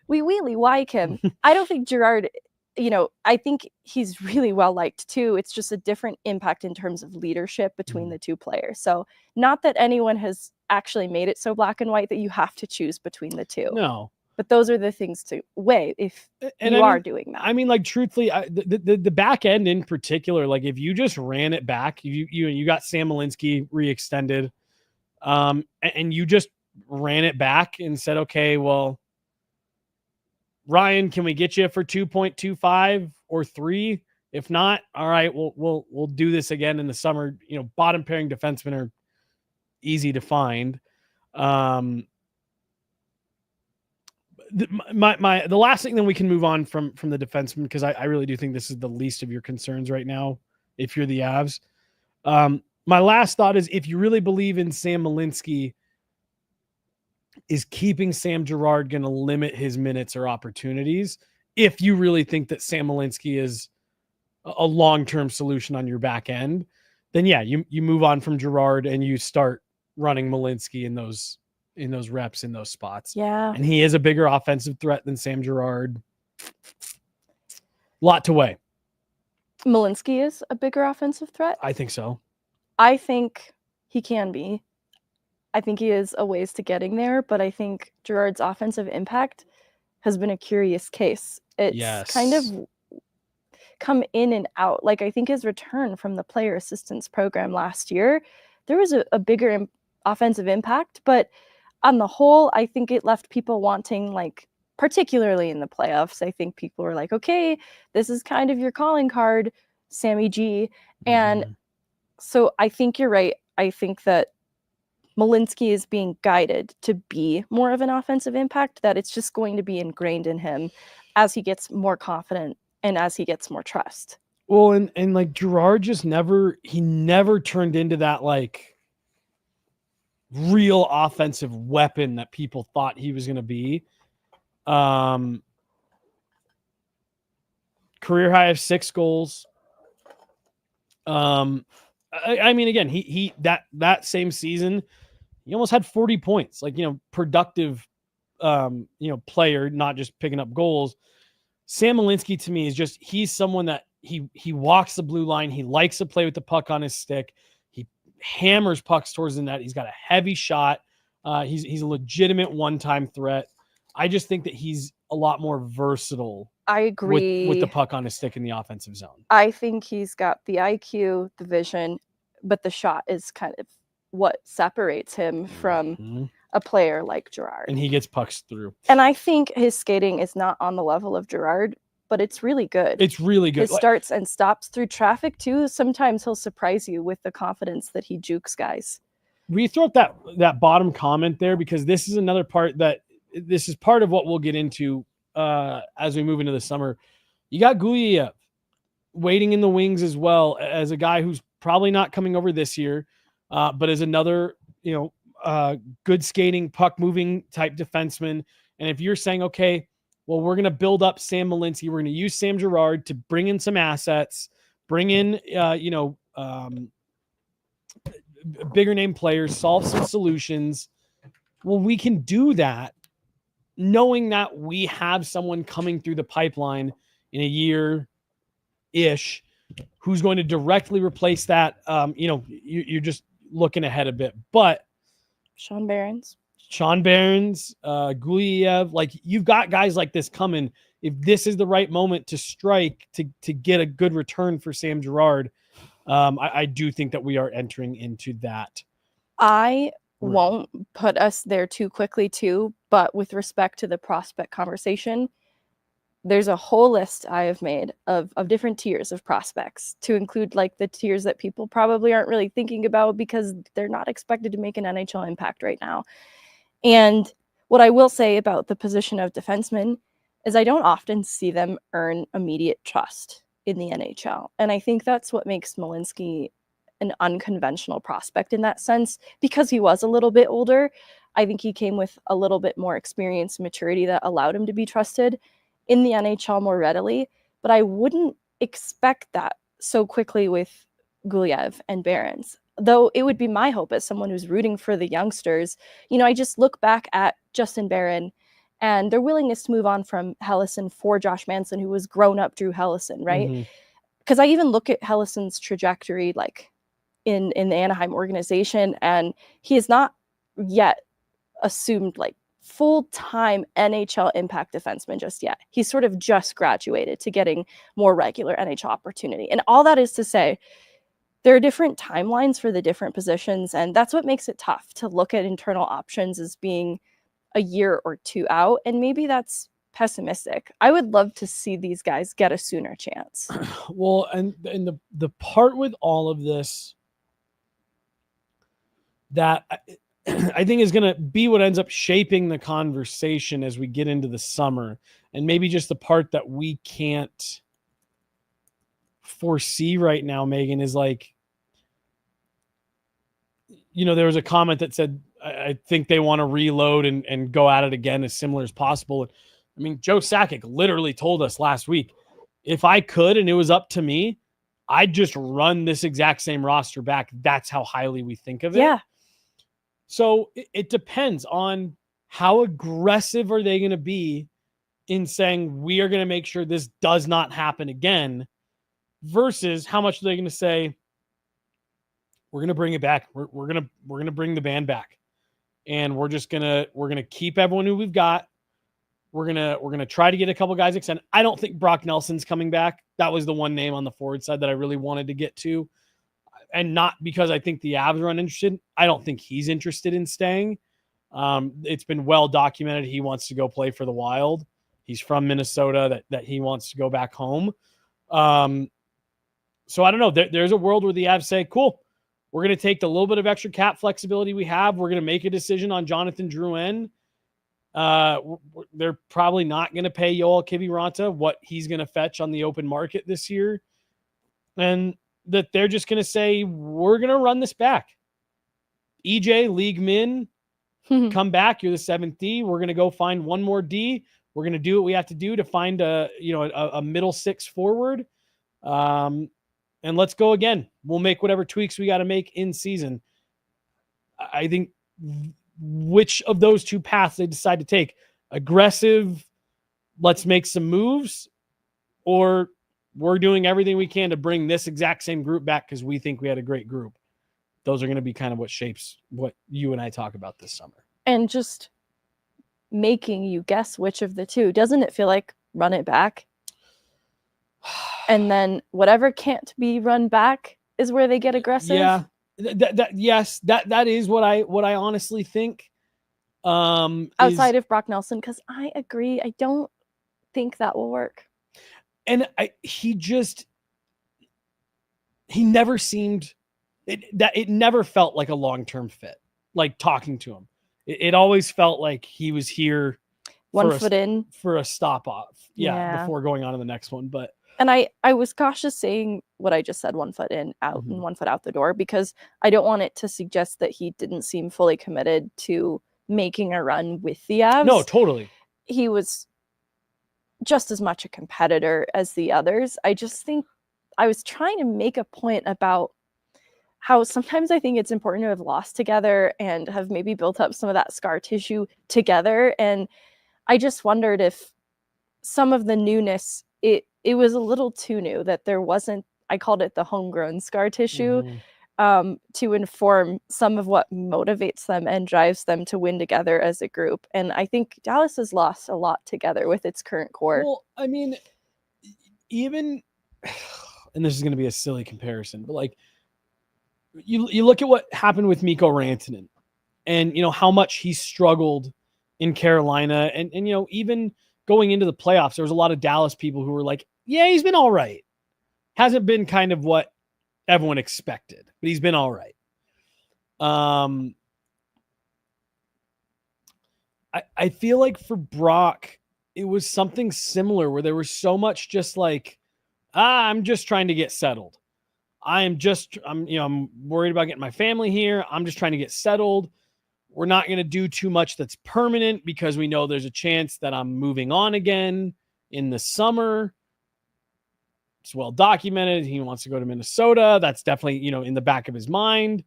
we really like him. I don't think Girard, I think he's really well liked too. It's just a different impact in terms of leadership between the two players. So not that anyone has actually made it so black and white that you have to choose between the two. No. But those are the things to weigh if you are doing that. I mean, like, truthfully, the back end in particular, like if you just ran it back, you got Sam Malinsky re-extended, and you just ran it back and said, okay, well, Ryan, can we get you for 2.25 or 3? If not, all right, we'll do this again in the summer. Bottom pairing defensemen are easy to find. The last thing, then we can move on from the defenseman, because I really do think this is the least of your concerns right now if you're the Avs. My last thought is, if you really believe in Sam Malinsky, is keeping Sam Girard going to limit his minutes or opportunities? If you really think that Sam Malinsky is a long-term solution on your back end, then you move on from Girard and you start running Malinsky in those reps, in those spots. Yeah. And he is a bigger offensive threat than Sam Girard. Lot to weigh. Malinsky is a bigger offensive threat? I think so. I think he can be. I think he is a ways to getting there, but I think Girard's offensive impact has been a curious case. It's kind of come in and out. Like, I think his return from the player assistance program last year, there was a bigger offensive impact, but on the whole, I think it left people wanting, like, particularly in the playoffs, I think people were like, okay, this is kind of your calling card, Sammy G. And so I think you're right. I think that Malinsky is being guided to be more of an offensive impact, that it's just going to be ingrained in him as he gets more confident and as he gets more trust. Well, and like Girard just never turned into that like real offensive weapon that people thought he was going to be. Career high of 6 goals. I mean, again, he that same season, he almost had 40 points, like, productive, player, not just picking up goals. Sam Malinsky to me is just, he's someone that he walks the blue line. He likes to play with the puck on his stick. He hammers pucks towards the net. He's got a heavy shot. He's a legitimate one-time threat. I just think that he's a lot more versatile. I agree. With the puck on his stick in the offensive zone. I think he's got the IQ, the vision, but the shot is kind of what separates him from a player like Girard. And he gets pucks through. And I think his skating is not on the level of Girard, but it's really good. It's really good. His starts and stops through traffic too. Sometimes he'll surprise you with the confidence that he jukes guys. We throw up that bottom comment there because this is another part this is part of what we'll get into as we move into the summer. You got Gulyayev waiting in the wings as well as a guy who's probably not coming over this year, but is another, good skating, puck moving type defenseman. And if you're saying, okay, well, we're going to build up Sam Malinsky, we're going to use Sam Girard to bring in some assets, bring in, bigger name players, solve some solutions. Well, we can do that knowing that we have someone coming through the pipeline in a year-ish who's going to directly replace that. You're just looking ahead a bit. But Sean Behrens, Gulyayev, like, you've got guys like this coming. If this is the right moment to strike, to get a good return for Sam Girard, I do think that we are entering into that. I won't put us there too quickly too, but with respect to the prospect conversation, there's a whole list I have made of different tiers of prospects to include, like, the tiers that people probably aren't really thinking about because they're not expected to make an NHL impact right now. And what I will say about the position of defenseman is I don't often see them earn immediate trust in the NHL. And I think that's what makes Malinsky an unconventional prospect in that sense, because he was a little bit older. I think he came with a little bit more experience and maturity that allowed him to be trusted in the NHL more readily. But I wouldn't expect that so quickly with Gulyayev and Behrens, though it would be my hope as someone who's rooting for the youngsters. I just look back at Justin Barron and their willingness to move on from Helleson for Josh Manson, who was grown up Drew Helleson, right? Because I even look at Helleson's trajectory, like, in the Anaheim organization, and he has not yet assumed, like, full-time NHL impact defenseman just yet. He's sort of just graduated to getting more regular NHL opportunity. And all that is to say, there are different timelines for the different positions, and that's what makes it tough to look at internal options as being a year or two out, and maybe that's pessimistic. I would love to see these guys get a sooner chance. Well, and the part with all of this that I think is going to be what ends up shaping the conversation as we get into the summer, and maybe just the part that we can't foresee right now, Megan, is like, there was a comment that said, I think they want to reload and go at it again as similar as possible. I mean, Joe Sakic literally told us last week, if I could and it was up to me, I'd just run this exact same roster back. That's how highly we think of it. Yeah. So it depends on how aggressive are they going to be in saying we are going to make sure this does not happen again, versus how much are they going to say we're going to bring it back. We're going to bring the band back, and we're going to keep everyone who we've got. We're gonna try to get a couple guys extended. I don't think Brock Nelson's coming back. That was the one name on the forward side that I really wanted to get to, and not because I think the Avs are uninterested. I don't think he's interested in staying. It's been well documented he wants to go play for the Wild. He's from Minnesota, that he wants to go back home. So I don't know. There's a world where the Avs say, cool, we're going to take the little bit of extra cap flexibility we have. We're going to make a decision on Jonathan Drouin. They're probably not going to pay Yoel Kiviranta what he's going to fetch on the open market this year. And that they're just going to say, we're going to run this back. EJ, league min, come back. You're the 7th D. We're going to go find one more D. We're going to do what we have to do to find a middle 6 forward. And let's go again. We'll make whatever tweaks we got to make in season. I think which of those two paths they decide to take, aggressive, let's make some moves, or we're doing everything we can to bring this exact same group back because we think we had a great group. Those are going to be kind of what shapes what you and I talk about this summer. And just making you guess which of the two. Doesn't it feel like run it back? And then whatever can't be run back is where they get aggressive. Yeah. Yes, that is what I honestly think. Outside of Brock Nelson, because I agree, I don't think that will work. And he never seemed it never felt like a long-term fit. Like talking to him, it always felt like he was here one foot in for a stop off, before going on to the next one. But and I was cautious saying what I just said, 1 foot in, out, and 1 foot out the door, because I don't want it to suggest that he didn't seem fully committed to making a run with the Avs. No, totally. He was just as much a competitor as the others. I just think I was trying to make a point about how sometimes I think it's important to have lost together and have maybe built up some of that scar tissue together. And I just wondered if some of the newness, it was a little too new, that there wasn't, I called it the homegrown scar tissue, to inform some of what motivates them and drives them to win together as a group. And I think Dallas has lost a lot together with its current core. Well, I mean, even, and this is going to be a silly comparison, but like, you look at what happened with Mikko Rantanen and, how much he struggled in Carolina. And even going into the playoffs, there was a lot of Dallas people who were like, yeah, he's been all right. Hasn't been kind of what everyone expected, but he's been all right. I feel like for Brock, it was something similar where there was so much just like, I'm just trying to get settled. I'm worried about getting my family here. I'm just trying to get settled. We're not going to do too much that's permanent because we know there's a chance that I'm moving on again in the summer. It's well documented. He wants to go to Minnesota. That's definitely, in the back of his mind.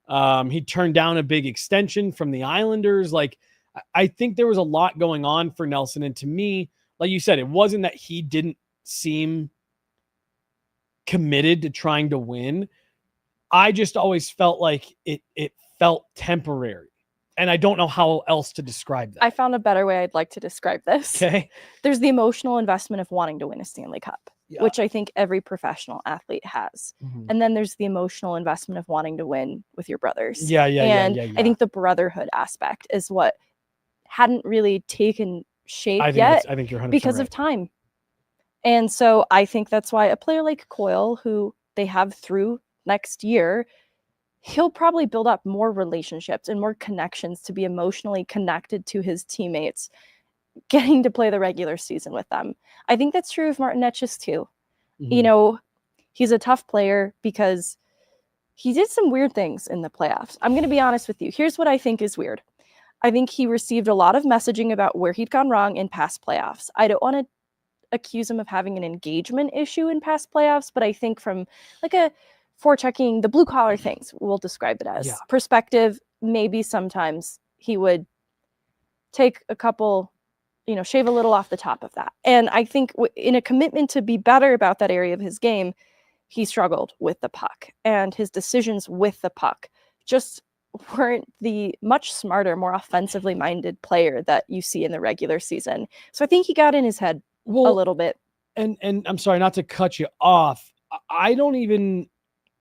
He turned down a big extension from the Islanders. Like, I think there was a lot going on for Nelson. And to me, like you said, it wasn't that he didn't seem committed to trying to win. I just always felt like it felt temporary. And I don't know how else to describe that. I found a better way I'd like to describe this. Okay. There's the emotional investment of wanting to win a Stanley Cup, which I think every professional athlete has. And then there's the emotional investment of wanting to win with your brothers. Yeah. I think the brotherhood aspect is what hadn't really taken shape yet. I think you're 100% because of time. And so I think that's why a player like Coyle, who they have through next year, he'll probably build up more relationships and more connections to be emotionally connected to his teammates, getting to play the regular season with them. I think that's true of Marty Netchus too. He's a tough player because he did some weird things in the playoffs. I'm going to be honest with you. Here's what I think is weird. I think he received a lot of messaging about where he'd gone wrong in past playoffs. I don't want to accuse him of having an engagement issue in past playoffs, but I think from like a forechecking, the blue collar things, we'll describe it as perspective, maybe sometimes he would take a couple, shave a little off the top of that. And I think in a commitment to be better about that area of his game, he struggled with the puck and his decisions with the puck just weren't the much smarter, more offensively minded player that you see in the regular season. So I think he got in his head a little bit. And I'm sorry, not to cut you off. I don't even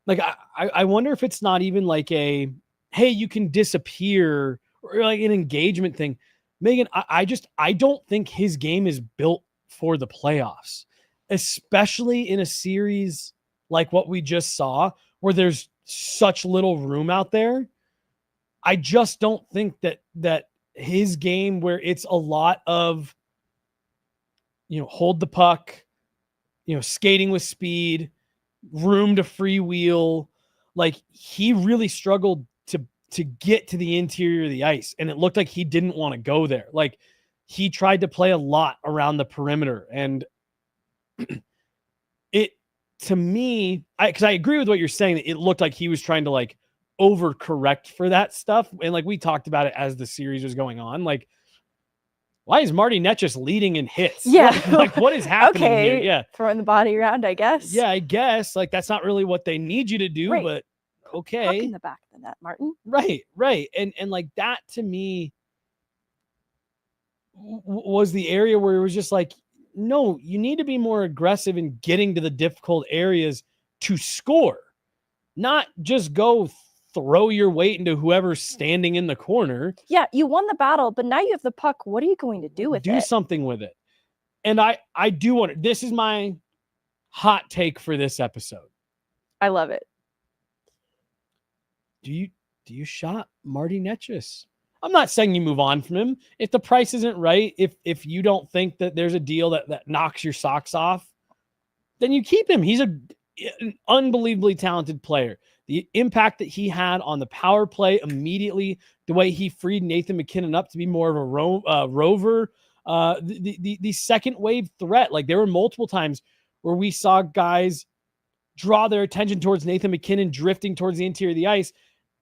like, I wonder if it's not even like a, hey, you can disappear, or like an engagement thing. Meghan, I don't think his game is built for the playoffs, especially in a series like what we just saw, where there's such little room out there. I just don't think that his game, where it's a lot of, hold the puck, skating with speed, room to freewheel, like he really struggled to get to the interior of the ice, and it looked like he didn't want to go there. Like he tried to play a lot around the perimeter, and it, to me, because I agree with what you're saying, that it looked like he was trying to like overcorrect for that stuff. And like we talked about it as the series was going on, like, why is Marty Netchus leading in hits? Yeah. Like what is happening here? Yeah. Throwing the body around, I guess. Yeah, I guess. Like that's not really what they need you to do, right. But okay. Puck in the back of the net, Martin. Right. And like that to me was the area where it was just like, no, you need to be more aggressive in getting to the difficult areas to score, not just go throw your weight into whoever's standing in the corner. Yeah, you won the battle, but now you have the puck. What are you going to do with it? Do something with it. And I do want to, this is my hot take for this episode. I love it. Do you shop Marty Netchus? I'm not saying you move on from him. If the price isn't right, if you don't think that there's a deal that knocks your socks off, then you keep him. He's an unbelievably talented player. The impact that he had on the power play immediately, the way he freed Nathan MacKinnon up to be more of a rover, the second wave threat. Like there were multiple times where we saw guys draw their attention towards Nathan MacKinnon drifting towards the interior of the ice.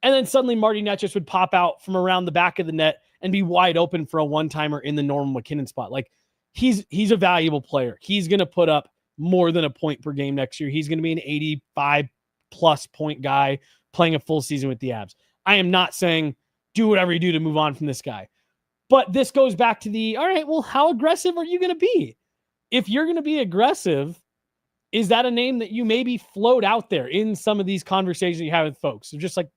And then suddenly Marty Netchus would pop out from around the back of the net and be wide open for a one-timer in the normal MacKinnon spot. Like he's a valuable player. He's going to put up more than a point per game next year. He's going to be an 85+ point guy playing a full season with the Avs. I am not saying do whatever you do to move on from this guy. But this goes back to all right, well, how aggressive are you going to be? If you're going to be aggressive, is that a name that you maybe float out there in some of these conversations you have with folks? So just like,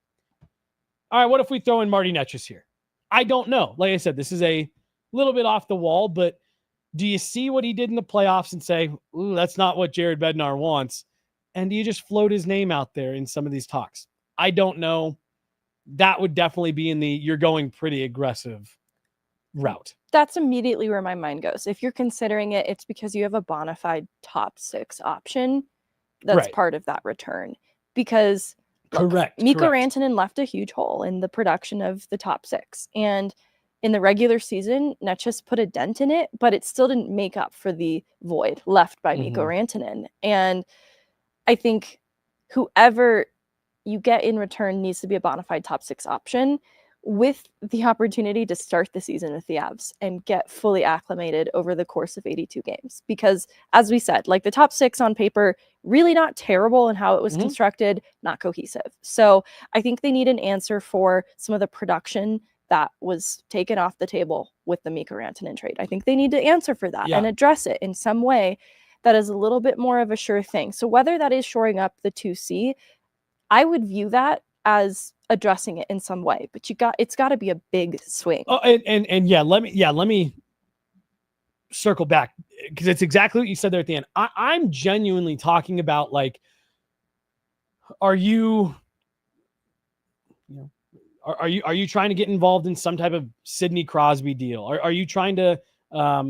all right, what if we throw in Marty Netchus here? I don't know. Like I said, this is a little bit off the wall, but do you see what he did in the playoffs and say, ooh, that's not what Jared Bednar wants? And do you just float his name out there in some of these talks? I don't know. That would definitely be in the you're going pretty aggressive route. That's immediately where my mind goes. If you're considering it, it's because you have a bona fide top 6 option that's part of that return. Because correct. Mikko Rantanen left a huge hole in the production of the top 6. And in the regular season, Netchus put a dent in it, but it still didn't make up for the void left by Mikko Rantanen. And I think whoever you get in return needs to be a bona fide top 6 option with the opportunity to start the season with the Avs and get fully acclimated over the course of 82 games. Because as we said, like the top 6 on paper, really not terrible in how it was constructed, not cohesive. So I think they need an answer for some of the production that was taken off the table with the Mikko Rantanen trade. I think they need to answer for that and address it in some way that is a little bit more of a sure thing. So whether that is shoring up the 2C, I would view that as addressing it in some way, but it's got to be a big swing. Oh, and let me circle back, because it's exactly what you said there at the end. I'm genuinely talking about, like, are you trying to get involved in some type of Sidney Crosby deal? Are you trying to, are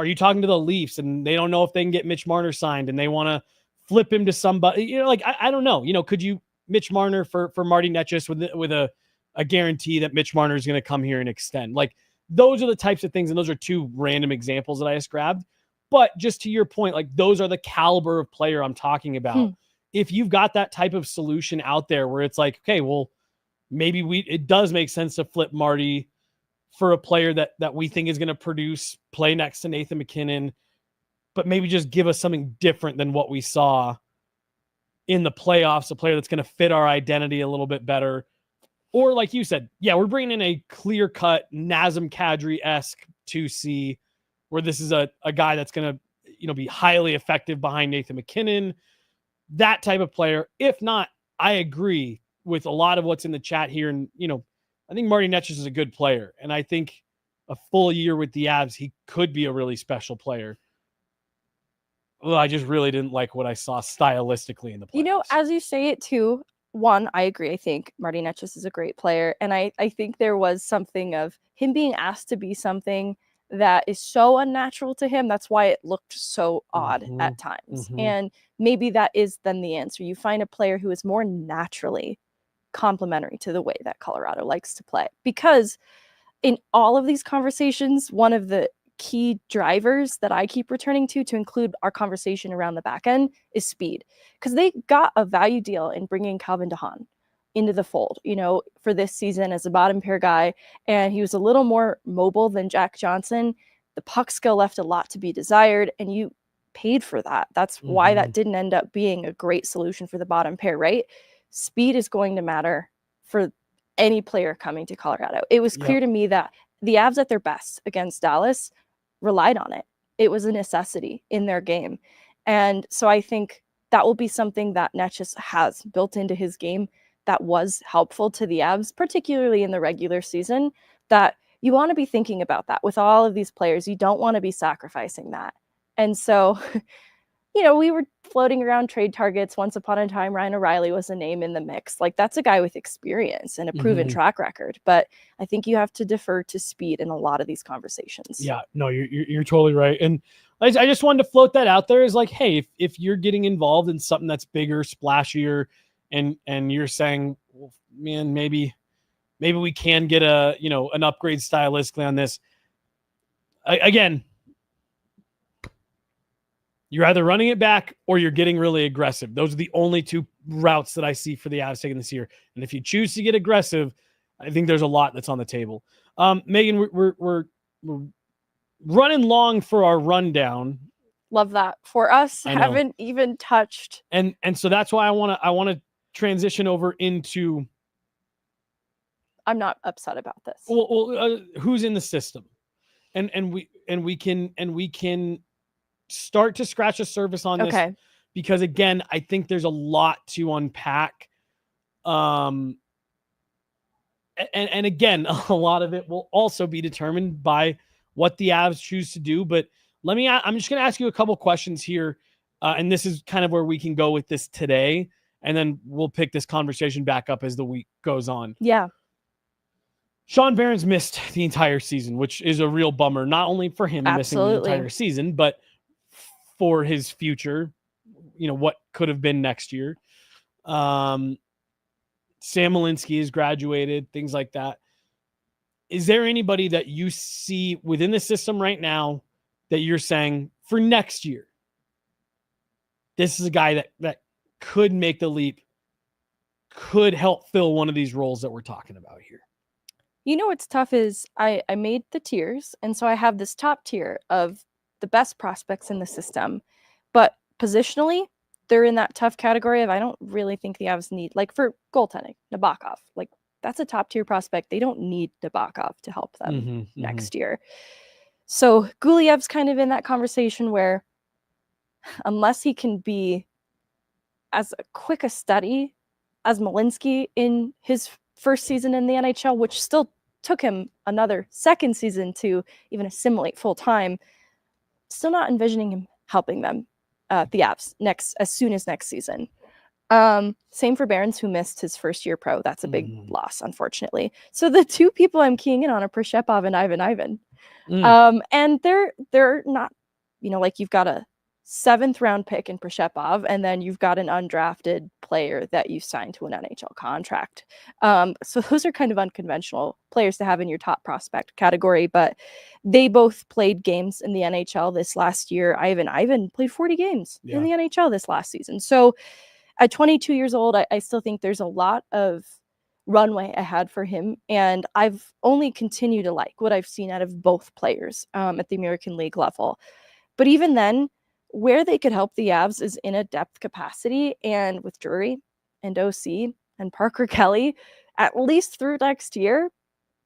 you talking to the Leafs and they don't know if they can get Mitch Marner signed and they want to flip him to somebody? Like, I don't know. Could you Mitch Marner for Marty Netchus with a guarantee that Mitch Marner is going to come here and extend? Like, those are the types of things, and those are 2 random examples that I just grabbed. But just to your point, like, those are the caliber of player I'm talking about. If you've got that type of solution out there where it's like, okay, well, maybe it does make sense to flip Marty for a player that we think is going to produce, play next to Nathan MacKinnon, but maybe just give us something different than what we saw in the playoffs, a player that's going to fit our identity a little bit better. Or like you said, yeah, we're bringing in a clear-cut Nazem Kadri-esque 2C, where this is a guy that's going to, be highly effective behind Nathan McKinnon, that type of player. If not, I agree with a lot of what's in the chat here. And, I think Marty Netchus is a good player. And I think a full year with the Avs, he could be a really special player. Well, I just really didn't like what I saw stylistically in the playoffs. As you say it too, one, I agree. I think Marty Netchus is a great player. And I think there was something of him being asked to be something that is so unnatural to him. That's why it looked so odd at times. And maybe that is then the answer. You find a player who is more naturally complementary to the way that Colorado likes to play. Because in all of these conversations, one of the key drivers that I keep returning to include our conversation around the back end is speed, because they got a value deal in bringing Calvin DeHaan into the fold, for this season as a bottom pair guy. And he was a little more mobile than Jack Johnson. The puck skill left a lot to be desired, and you paid for that. That's why that didn't end up being a great solution for the bottom pair, right? Speed is going to matter for any player coming to Colorado. It was clear to me that the Avs at their best against Dallas relied on it. It was a necessity in their game. And so I think that will be something that Netchus has built into his game that was helpful to the Avs, particularly in the regular season, that you want to be thinking about that with all of these players. You don't want to be sacrificing that. And so, we were floating around trade targets. Once upon a time, Ryan O'Reilly was a name in the mix. Like, that's a guy with experience and a proven track record. But I think you have to defer to speed in a lot of these conversations. Yeah, no, you're totally right. And I just wanted to float that out there as like, hey, if you're getting involved in something that's bigger, splashier, and you're saying, well, man, maybe we can get an upgrade stylistically on this. Again, you're either running it back or you're getting really aggressive. Those are the only two routes that I see for the Avs taking this year. And if you choose to get aggressive, I think there's a lot that's on the table. Megan, we're running long for our rundown. Love that. For us, haven't even touched. And so that's why I want to transition over into. I'm not upset about this. Well, who's in the system, and we can start to scratch the surface on this, because again, I think there's a lot to unpack. And again, a lot of it will also be determined by what the Avs choose to do. But I'm just going to ask you a couple questions here. And this is kind of where we can go with this today. And then we'll pick this conversation back up as the week goes on. Yeah. Sean Barron's missed the entire season, which is a real bummer, not only for him missing the entire season, but for his future, what could have been next year. Sam Malinsky has graduated, things like that. Is there anybody that you see within the system right now that you're saying for next year, this is a guy that could make the leap, could help fill one of these roles that we're talking about here? What's tough is I made the tiers, and so I have this top tier of the best prospects in the system, but positionally, they're in that tough category of I don't really think the Avs need, like for goaltending, Nabokov, like that's a top tier prospect. They don't need Nabokov to help them next year. So Guliev's kind of in that conversation where unless he can be as quick a study as Malinsky in his first season in the NHL, which still took him another second season to even assimilate full time, still not envisioning him helping them, the Avs, as soon as next season. Same for Barons, who missed his first year pro. That's a big loss, unfortunately. So the two people I'm keying in on are Prishepov and Ivan. And they're not, like you've got a 7th round pick in Prishepov, and then you've got an undrafted player that you signed to an NHL contract. So those are kind of unconventional players to have in your top prospect category, but they both played games in the NHL this last year. Ivan played 40 games in the NHL this last season. So at 22 years old, I still think there's a lot of runway ahead for him. And I've only continued to like what I've seen out of both players at the American League level. But even then, where they could help the Avs is in a depth capacity. And with Drury and OC and Parker Kelly at least through next year,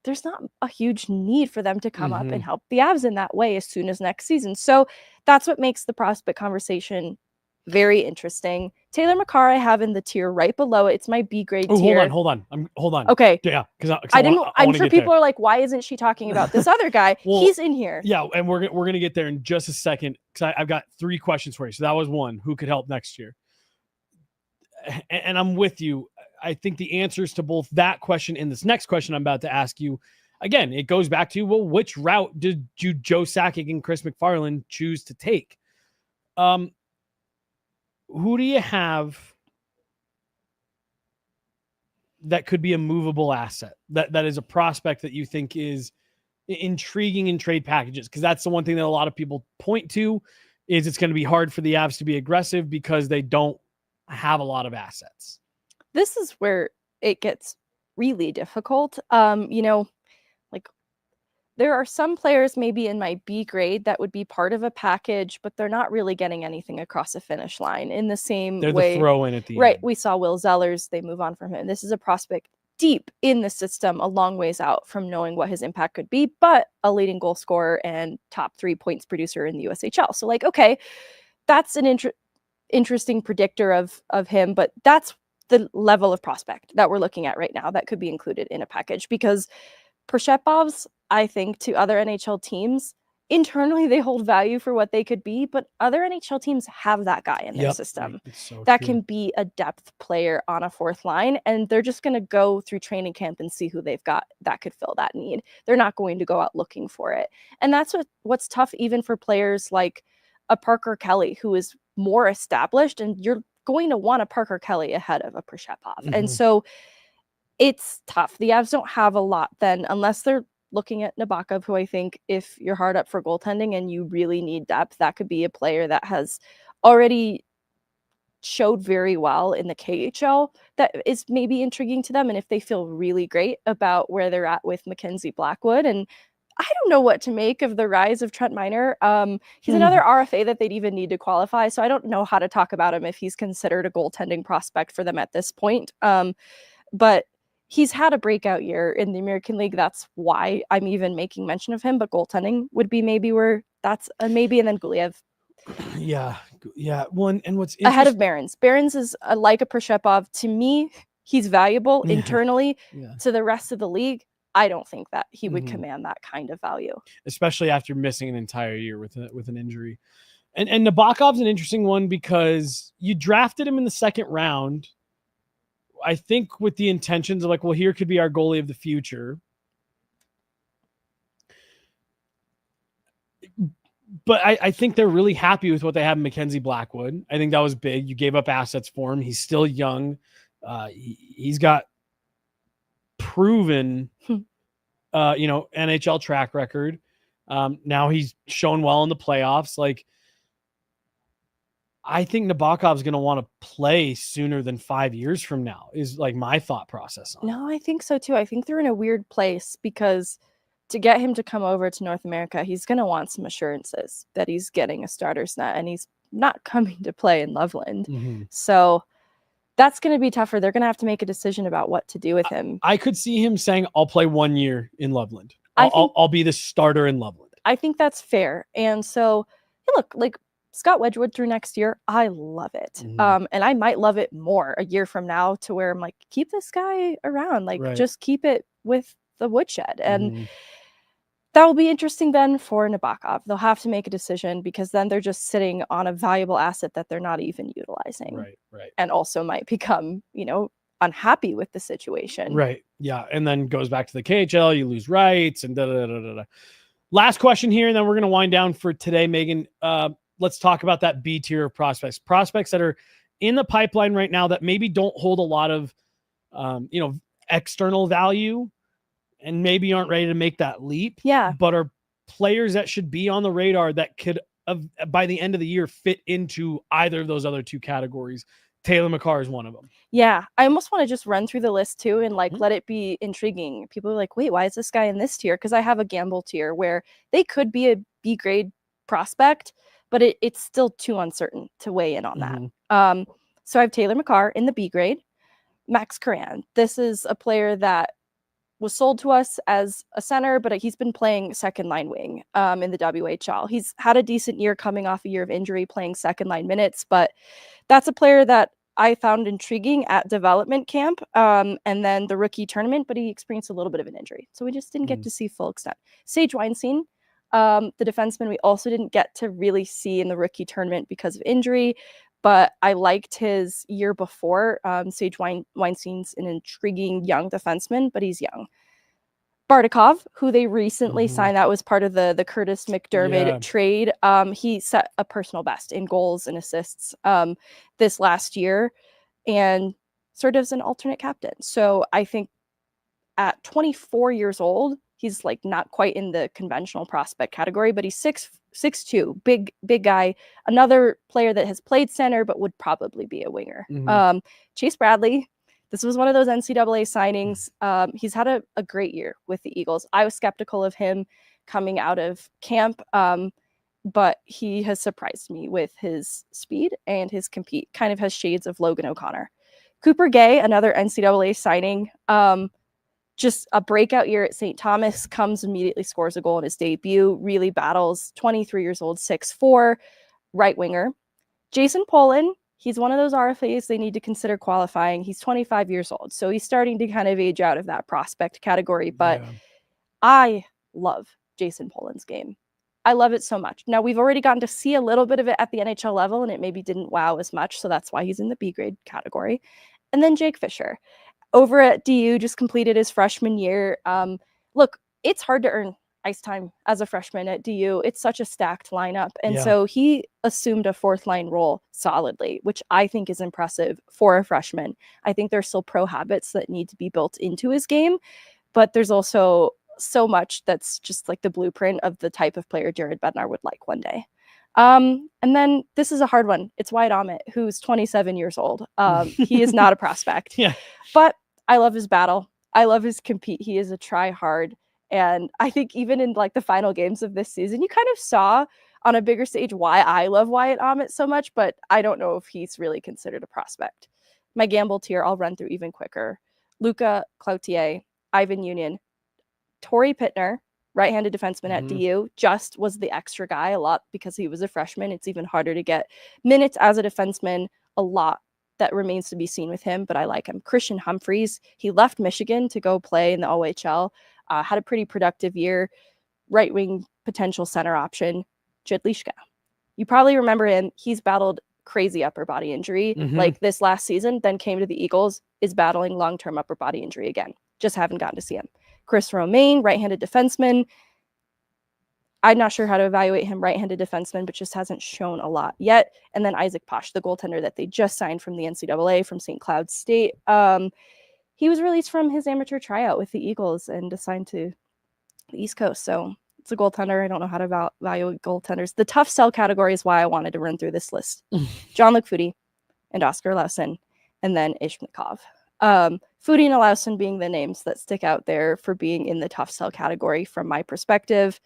there's not a huge need for them to come up and help the Avs in that way as soon as next season. So that's what makes the prospect conversation very interesting. Taylor McCarr I have in the tier right below it. It's my B grade tier. Hold on. Okay. Yeah, because I'm sure people are like, why isn't she talking about this other guy? Well, he's in here. Yeah, and we're gonna get there in just a second because I've got 3 questions for you. So that was one. Who could help next year? And I'm with you. I think the answers to both that question and this next question I'm about to ask you, again, it goes back to, well, which route did Joe Sakic and Chris MacFarland choose to take? Who do you have that could be a movable asset, that is a prospect that you think is intriguing in trade packages? Because that's the one thing that a lot of people point to is it's going to be hard for the Avs to be aggressive because they don't have a lot of assets. This is where it gets really difficult. Like there are some players maybe in my B grade that would be part of a package, but they're not really getting anything across the finish line in the same way. They're the throw in at the end. Right. We saw Will Zellers, they move on from him. This is a prospect deep in the system, a long ways out from knowing what his impact could be, but a leading goal scorer and top 3 points producer in the USHL. So like, okay, that's an interesting predictor of him, but that's the level of prospect that we're looking at right now that could be included in a package, because Proshepovs, I think, to other NHL teams, internally they hold value for what they could be, but other NHL teams have that guy in their system that can be a depth player on a 4th line, and they're just going to go through training camp and see who they've got that could fill that need. They're not going to go out looking for it. And that's what's tough even for players like a Parker Kelly, who is more established, and you're going to want a Parker Kelly ahead of a Proshepov. And so it's tough. The Avs don't have a lot then, unless they're looking at Nabokov, who I think if you're hard up for goaltending and you really need depth, that could be a player that has already showed very well in the KHL that is maybe intriguing to them. And if they feel really great about where they're at with Mackenzie Blackwood, and I don't know what to make of the rise of Trent Miner. He's another RFA that they'd even need to qualify. So I don't know how to talk about him if he's considered a goaltending prospect for them at this point. But he's had a breakout year in the American League. That's why I'm even making mention of him. But goaltending would be maybe where that's a maybe. And then Guliev. Yeah. One, and what's ahead of Barons. Barons is like a Proshepov. To me, he's valuable internally. To the rest of the league, I don't think that he would command that kind of value, especially after missing an entire year with an injury. And Nabokov's an interesting one because you drafted him in the 2nd round, I think with the intentions of like, well, here could be our goalie of the future. But I think they're really happy with what they have in Mackenzie Blackwood. I think that was big. You gave up assets for him. He's still young. He's got proven, NHL track record. Now he's shown well in the playoffs. Like, I think Nabokov's going to want to play sooner than 5 years from now is like my thought process on it. No, I think so too. I think they're in a weird place because to get him to come over to North America, he's going to want some assurances that he's getting a starter's net, and he's not coming to play in Loveland. So that's going to be tougher. They're going to have to make a decision about what to do with him. I could see him saying, I'll play 1 year in Loveland. I'll be the starter in Loveland. I think that's fair. And so, look, like Scott Wedgwood through next year, I love it. And I might love it more a year from now to where I'm like, keep this guy around. Like, just keep it with the woodshed. And that will be interesting then for Nabokov. They'll have to make a decision because then they're just sitting on a valuable asset that they're not even utilizing. Right. And also might become, unhappy with the situation. Right. Yeah. And then goes back to the KHL, you lose rights and da-da-da-da-da. Last question here, and then we're going to wind down for today, Megan. Let's talk about that B tier of prospects that are in the pipeline right now that maybe don't hold a lot of, external value and maybe aren't ready to make that leap. Yeah. But are players that should be on the radar that could, by the end of the year, fit into either of those other 2 categories. Taylor McCarr is one of them. Yeah. I almost want to just run through the list too and let it be intriguing. People are like, wait, why is this guy in this tier? Because I have a gamble tier where they could be a B grade prospect, but it's still too uncertain to weigh in on that. So I have Taylor McCarr in the B grade, Max Coran. This is a player that was sold to us as a center, but he's been playing second line wing in the WHL. He's had a decent year coming off a year of injury, playing second line minutes, but that's a player that I found intriguing at development camp and then the rookie tournament, but he experienced a little bit of an injury. So we just didn't get to see full extent. Sage Weinstein, the defenseman, we also didn't get to really see in the rookie tournament because of injury, but I liked his year before. Sage Weinstein's an intriguing young defenseman, but he's young. Bardakov, who they recently signed, that was part of the Curtis McDermott trade. He set a personal best in goals and assists this last year and served as an alternate captain. So I think at 24 years old, he's like not quite in the conventional prospect category, but he's 6'2", big guy. Another player that has played center, but would probably be a winger. Chase Bradley. This was one of those NCAA signings. He's had a great year with the Eagles. I was skeptical of him coming out of camp, but he has surprised me with his speed and his compete. Kind of has shades of Logan O'Connor. Cooper Gay, another NCAA signing. Just a breakout year at St. Thomas, comes immediately, scores a goal in his debut, really battles, 23 years old, 6'4", right winger. Jason Polin, he's one of those RFAs they need to consider qualifying. He's 25 years old, so he's starting to kind of age out of that prospect category, but I love Jason Polin's game. I love it so much. Now, we've already gotten to see a little bit of it at the NHL level, and it maybe didn't wow as much, so that's why he's in the B grade category. And then Jake Fisher. Over at DU, just completed his freshman year. Look, it's hard to earn ice time as a freshman at DU. It's such a stacked lineup. And so he assumed a fourth line role solidly, which I think is impressive for a freshman. I think there's still pro habits that need to be built into his game, but there's also so much that's just like the blueprint of the type of player Jared Bednar would like one day. And then this is a hard one. It's Wyatt Ahmet, who's 27 years old. He is not a prospect, but I love his battle. I love his compete. He is a try hard. And I think even in like the final games of this season, you kind of saw on a bigger stage why I love Wyatt Ahmet so much, but I don't know if he's really considered a prospect. My gamble tier, I'll run through even quicker. Luca Cloutier, Ivan Union, Torrey Pittner, right-handed defenseman at DU, just was the extra guy a lot because he was a freshman. It's even harder to get minutes as a defenseman, a lot that remains to be seen with him, but I like him. Christian Humphreys, he left Michigan to go play in the OHL, had a pretty productive year, right-wing potential center option. Jedlishka. You probably remember him. He's battled crazy upper body injury like this last season, then came to the Eagles, is battling long-term upper body injury again. Just haven't gotten to see him. Chris Romaine, right-handed defenseman. I'm not sure how to evaluate him, right-handed defenseman, but just hasn't shown a lot yet. And then Isaac Posh, the goaltender that they just signed from the NCAA from St. Cloud State. He was released from his amateur tryout with the Eagles and assigned to the East Coast. So it's a goaltender. I don't know how to evaluate goaltenders. The tough sell category is why I wanted to run through this list. John-Luc Foudy and Oscar Lawson, and then Ishmakov. Foudy and Lawson being the names that stick out there for being in the tough sell category from my perspective.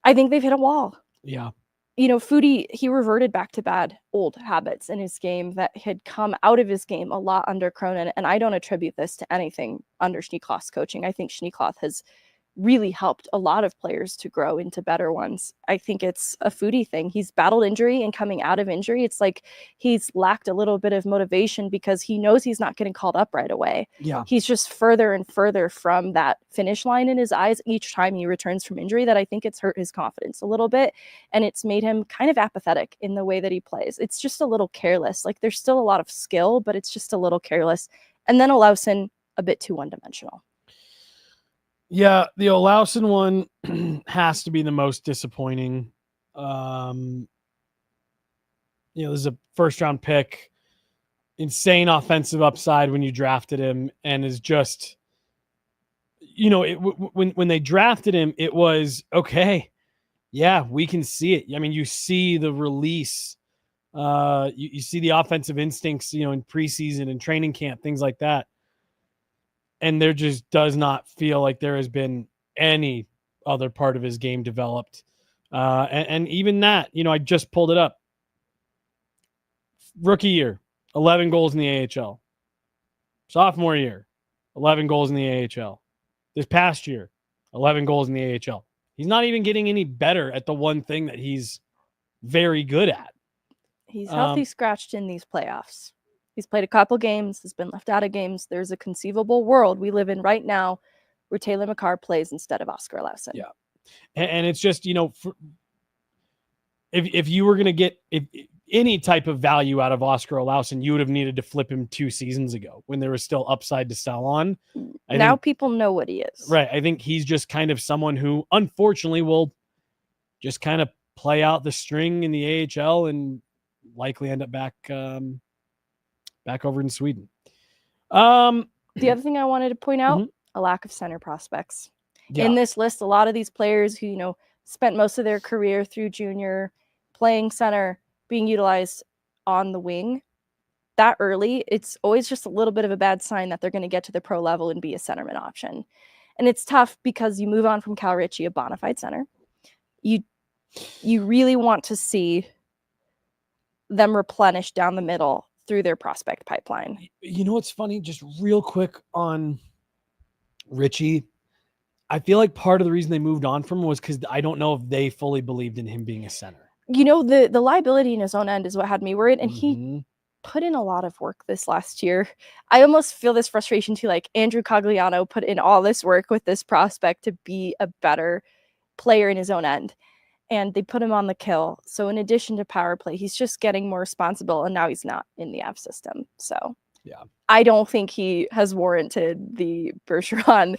I think they've hit a wall. Yeah. You know, Foudy, he reverted back to bad old habits in his game that had come out of his game a lot under Cronin. And I don't attribute this to anything under Schneekloth's coaching. I think Schneekloth has really helped a lot of players to grow into better ones. I think it's a Foudy thing. He's battled injury and coming out of injury. It's like he's lacked a little bit of motivation because he knows he's not getting called up right away. Yeah. He's just further and further from that finish line in his eyes each time he returns from injury that I think it's hurt his confidence a little bit. And it's made him kind of apathetic in the way that he plays. It's just a little careless. Like there's still a lot of skill, but it's just a little careless. And then Olausen, a bit too one-dimensional. Yeah, the Olausen one has to be the most disappointing. This is a first-round pick, insane offensive upside when you drafted him, and is just, when they drafted him, it was okay. Yeah, we can see it. I mean, you see the release, you see the offensive instincts, in preseason and training camp, things like that. And there just does not feel like there has been any other part of his game developed. And even that, I just pulled it up. Rookie year, 11 goals in the AHL. Sophomore year, 11 goals in the AHL. This past year, 11 goals in the AHL. He's not even getting any better at the one thing that he's very good at. He's healthy scratched in these playoffs. He's played a couple games, has been left out of games. There's a conceivable world we live in right now where Taylor McCarr plays instead of Oscar Olausson. Yeah. And it's just, if you were going to get any type of value out of Oscar Olausson, you would have needed to flip him 2 seasons ago when there was still upside to sell on. Now people know what he is. Right. I think he's just kind of someone who, unfortunately, will just kind of play out the string in the AHL and likely end up back over in Sweden. The other thing I wanted to point out, a lack of center prospects. Yeah. In this list, a lot of these players who, spent most of their career through junior playing center, being utilized on the wing that early, it's always just a little bit of a bad sign that they're going to get to the pro level and be a centerman option. And it's tough because you move on from Cal Ritchie, a bona fide center. You really want to see them replenish down the middle through their prospect pipeline. You know what's funny? Just real quick on Ritchie, I feel like part of the reason they moved on from him was because I don't know if they fully believed in him being a center. The liability in his own end is what had me worried, and he put in a lot of work this last year. I almost feel this frustration too, like Andrew Cogliano put in all this work with this prospect to be a better player in his own end, and they put him on the kill. So in addition to power play, he's just getting more responsible, and now he's not in the Av system. So yeah, I don't think he has warranted the Bergeron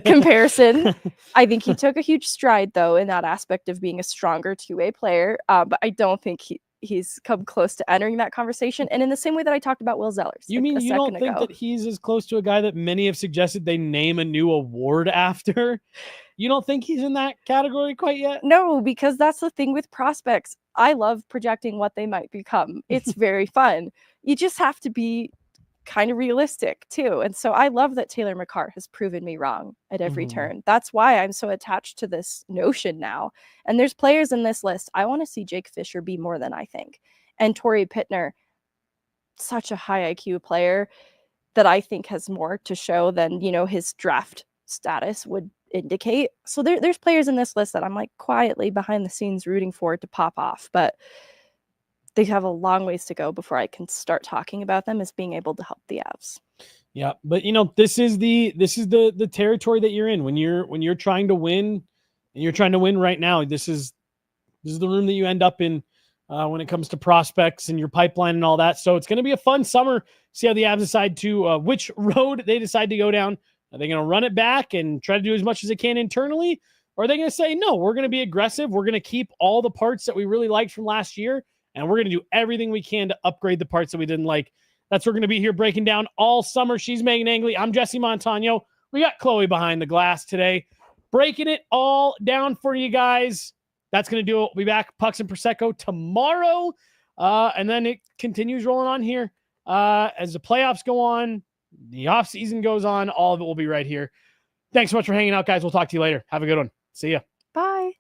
comparison. I think he took a huge stride, though, in that aspect of being a stronger two-way player. But I don't think he's come close to entering that conversation. And in the same way that I talked about Will Zellers. You mean you don't think that he's as close to a guy that many have suggested they name a new award after? You don't think he's in that category quite yet? No, because that's the thing with prospects. I love projecting what they might become. It's very fun. You just have to be kind of realistic too. And so I love that Taylor McCarr has proven me wrong at every turn. That's why I'm so attached to this notion now. And there's players in this list. I want to see Jake Fisher be more than I think. And Torrey Pittner, such a high IQ player that I think has more to show than, his draft status would indicate. So there's players in this list that I'm like quietly behind the scenes rooting for it to pop off. But they have a long ways to go before I can start talking about them as being able to help the Avs. Yeah, but this is the territory that you're in when you're trying to win, and you're trying to win right now. This is the room that you end up in when it comes to prospects and your pipeline and all that. So it's going to be a fun summer. See how the Avs decide to which road they decide to go down. Are they going to run it back and try to do as much as they can internally, or are they going to say no? We're going to be aggressive. We're going to keep all the parts that we really liked from last year. And we're going to do everything we can to upgrade the parts that we didn't like. That's what we're going to be here breaking down all summer. She's Meghan Angley. I'm Jesse Montano. We got Chloe behind the glass today, breaking it all down for you guys. That's going to do it. We'll be back, Pucks and Prosecco, tomorrow. And then it continues rolling on here. As the playoffs go on, the offseason goes on, all of it will be right here. Thanks so much for hanging out, guys. We'll talk to you later. Have a good one. See ya. Bye.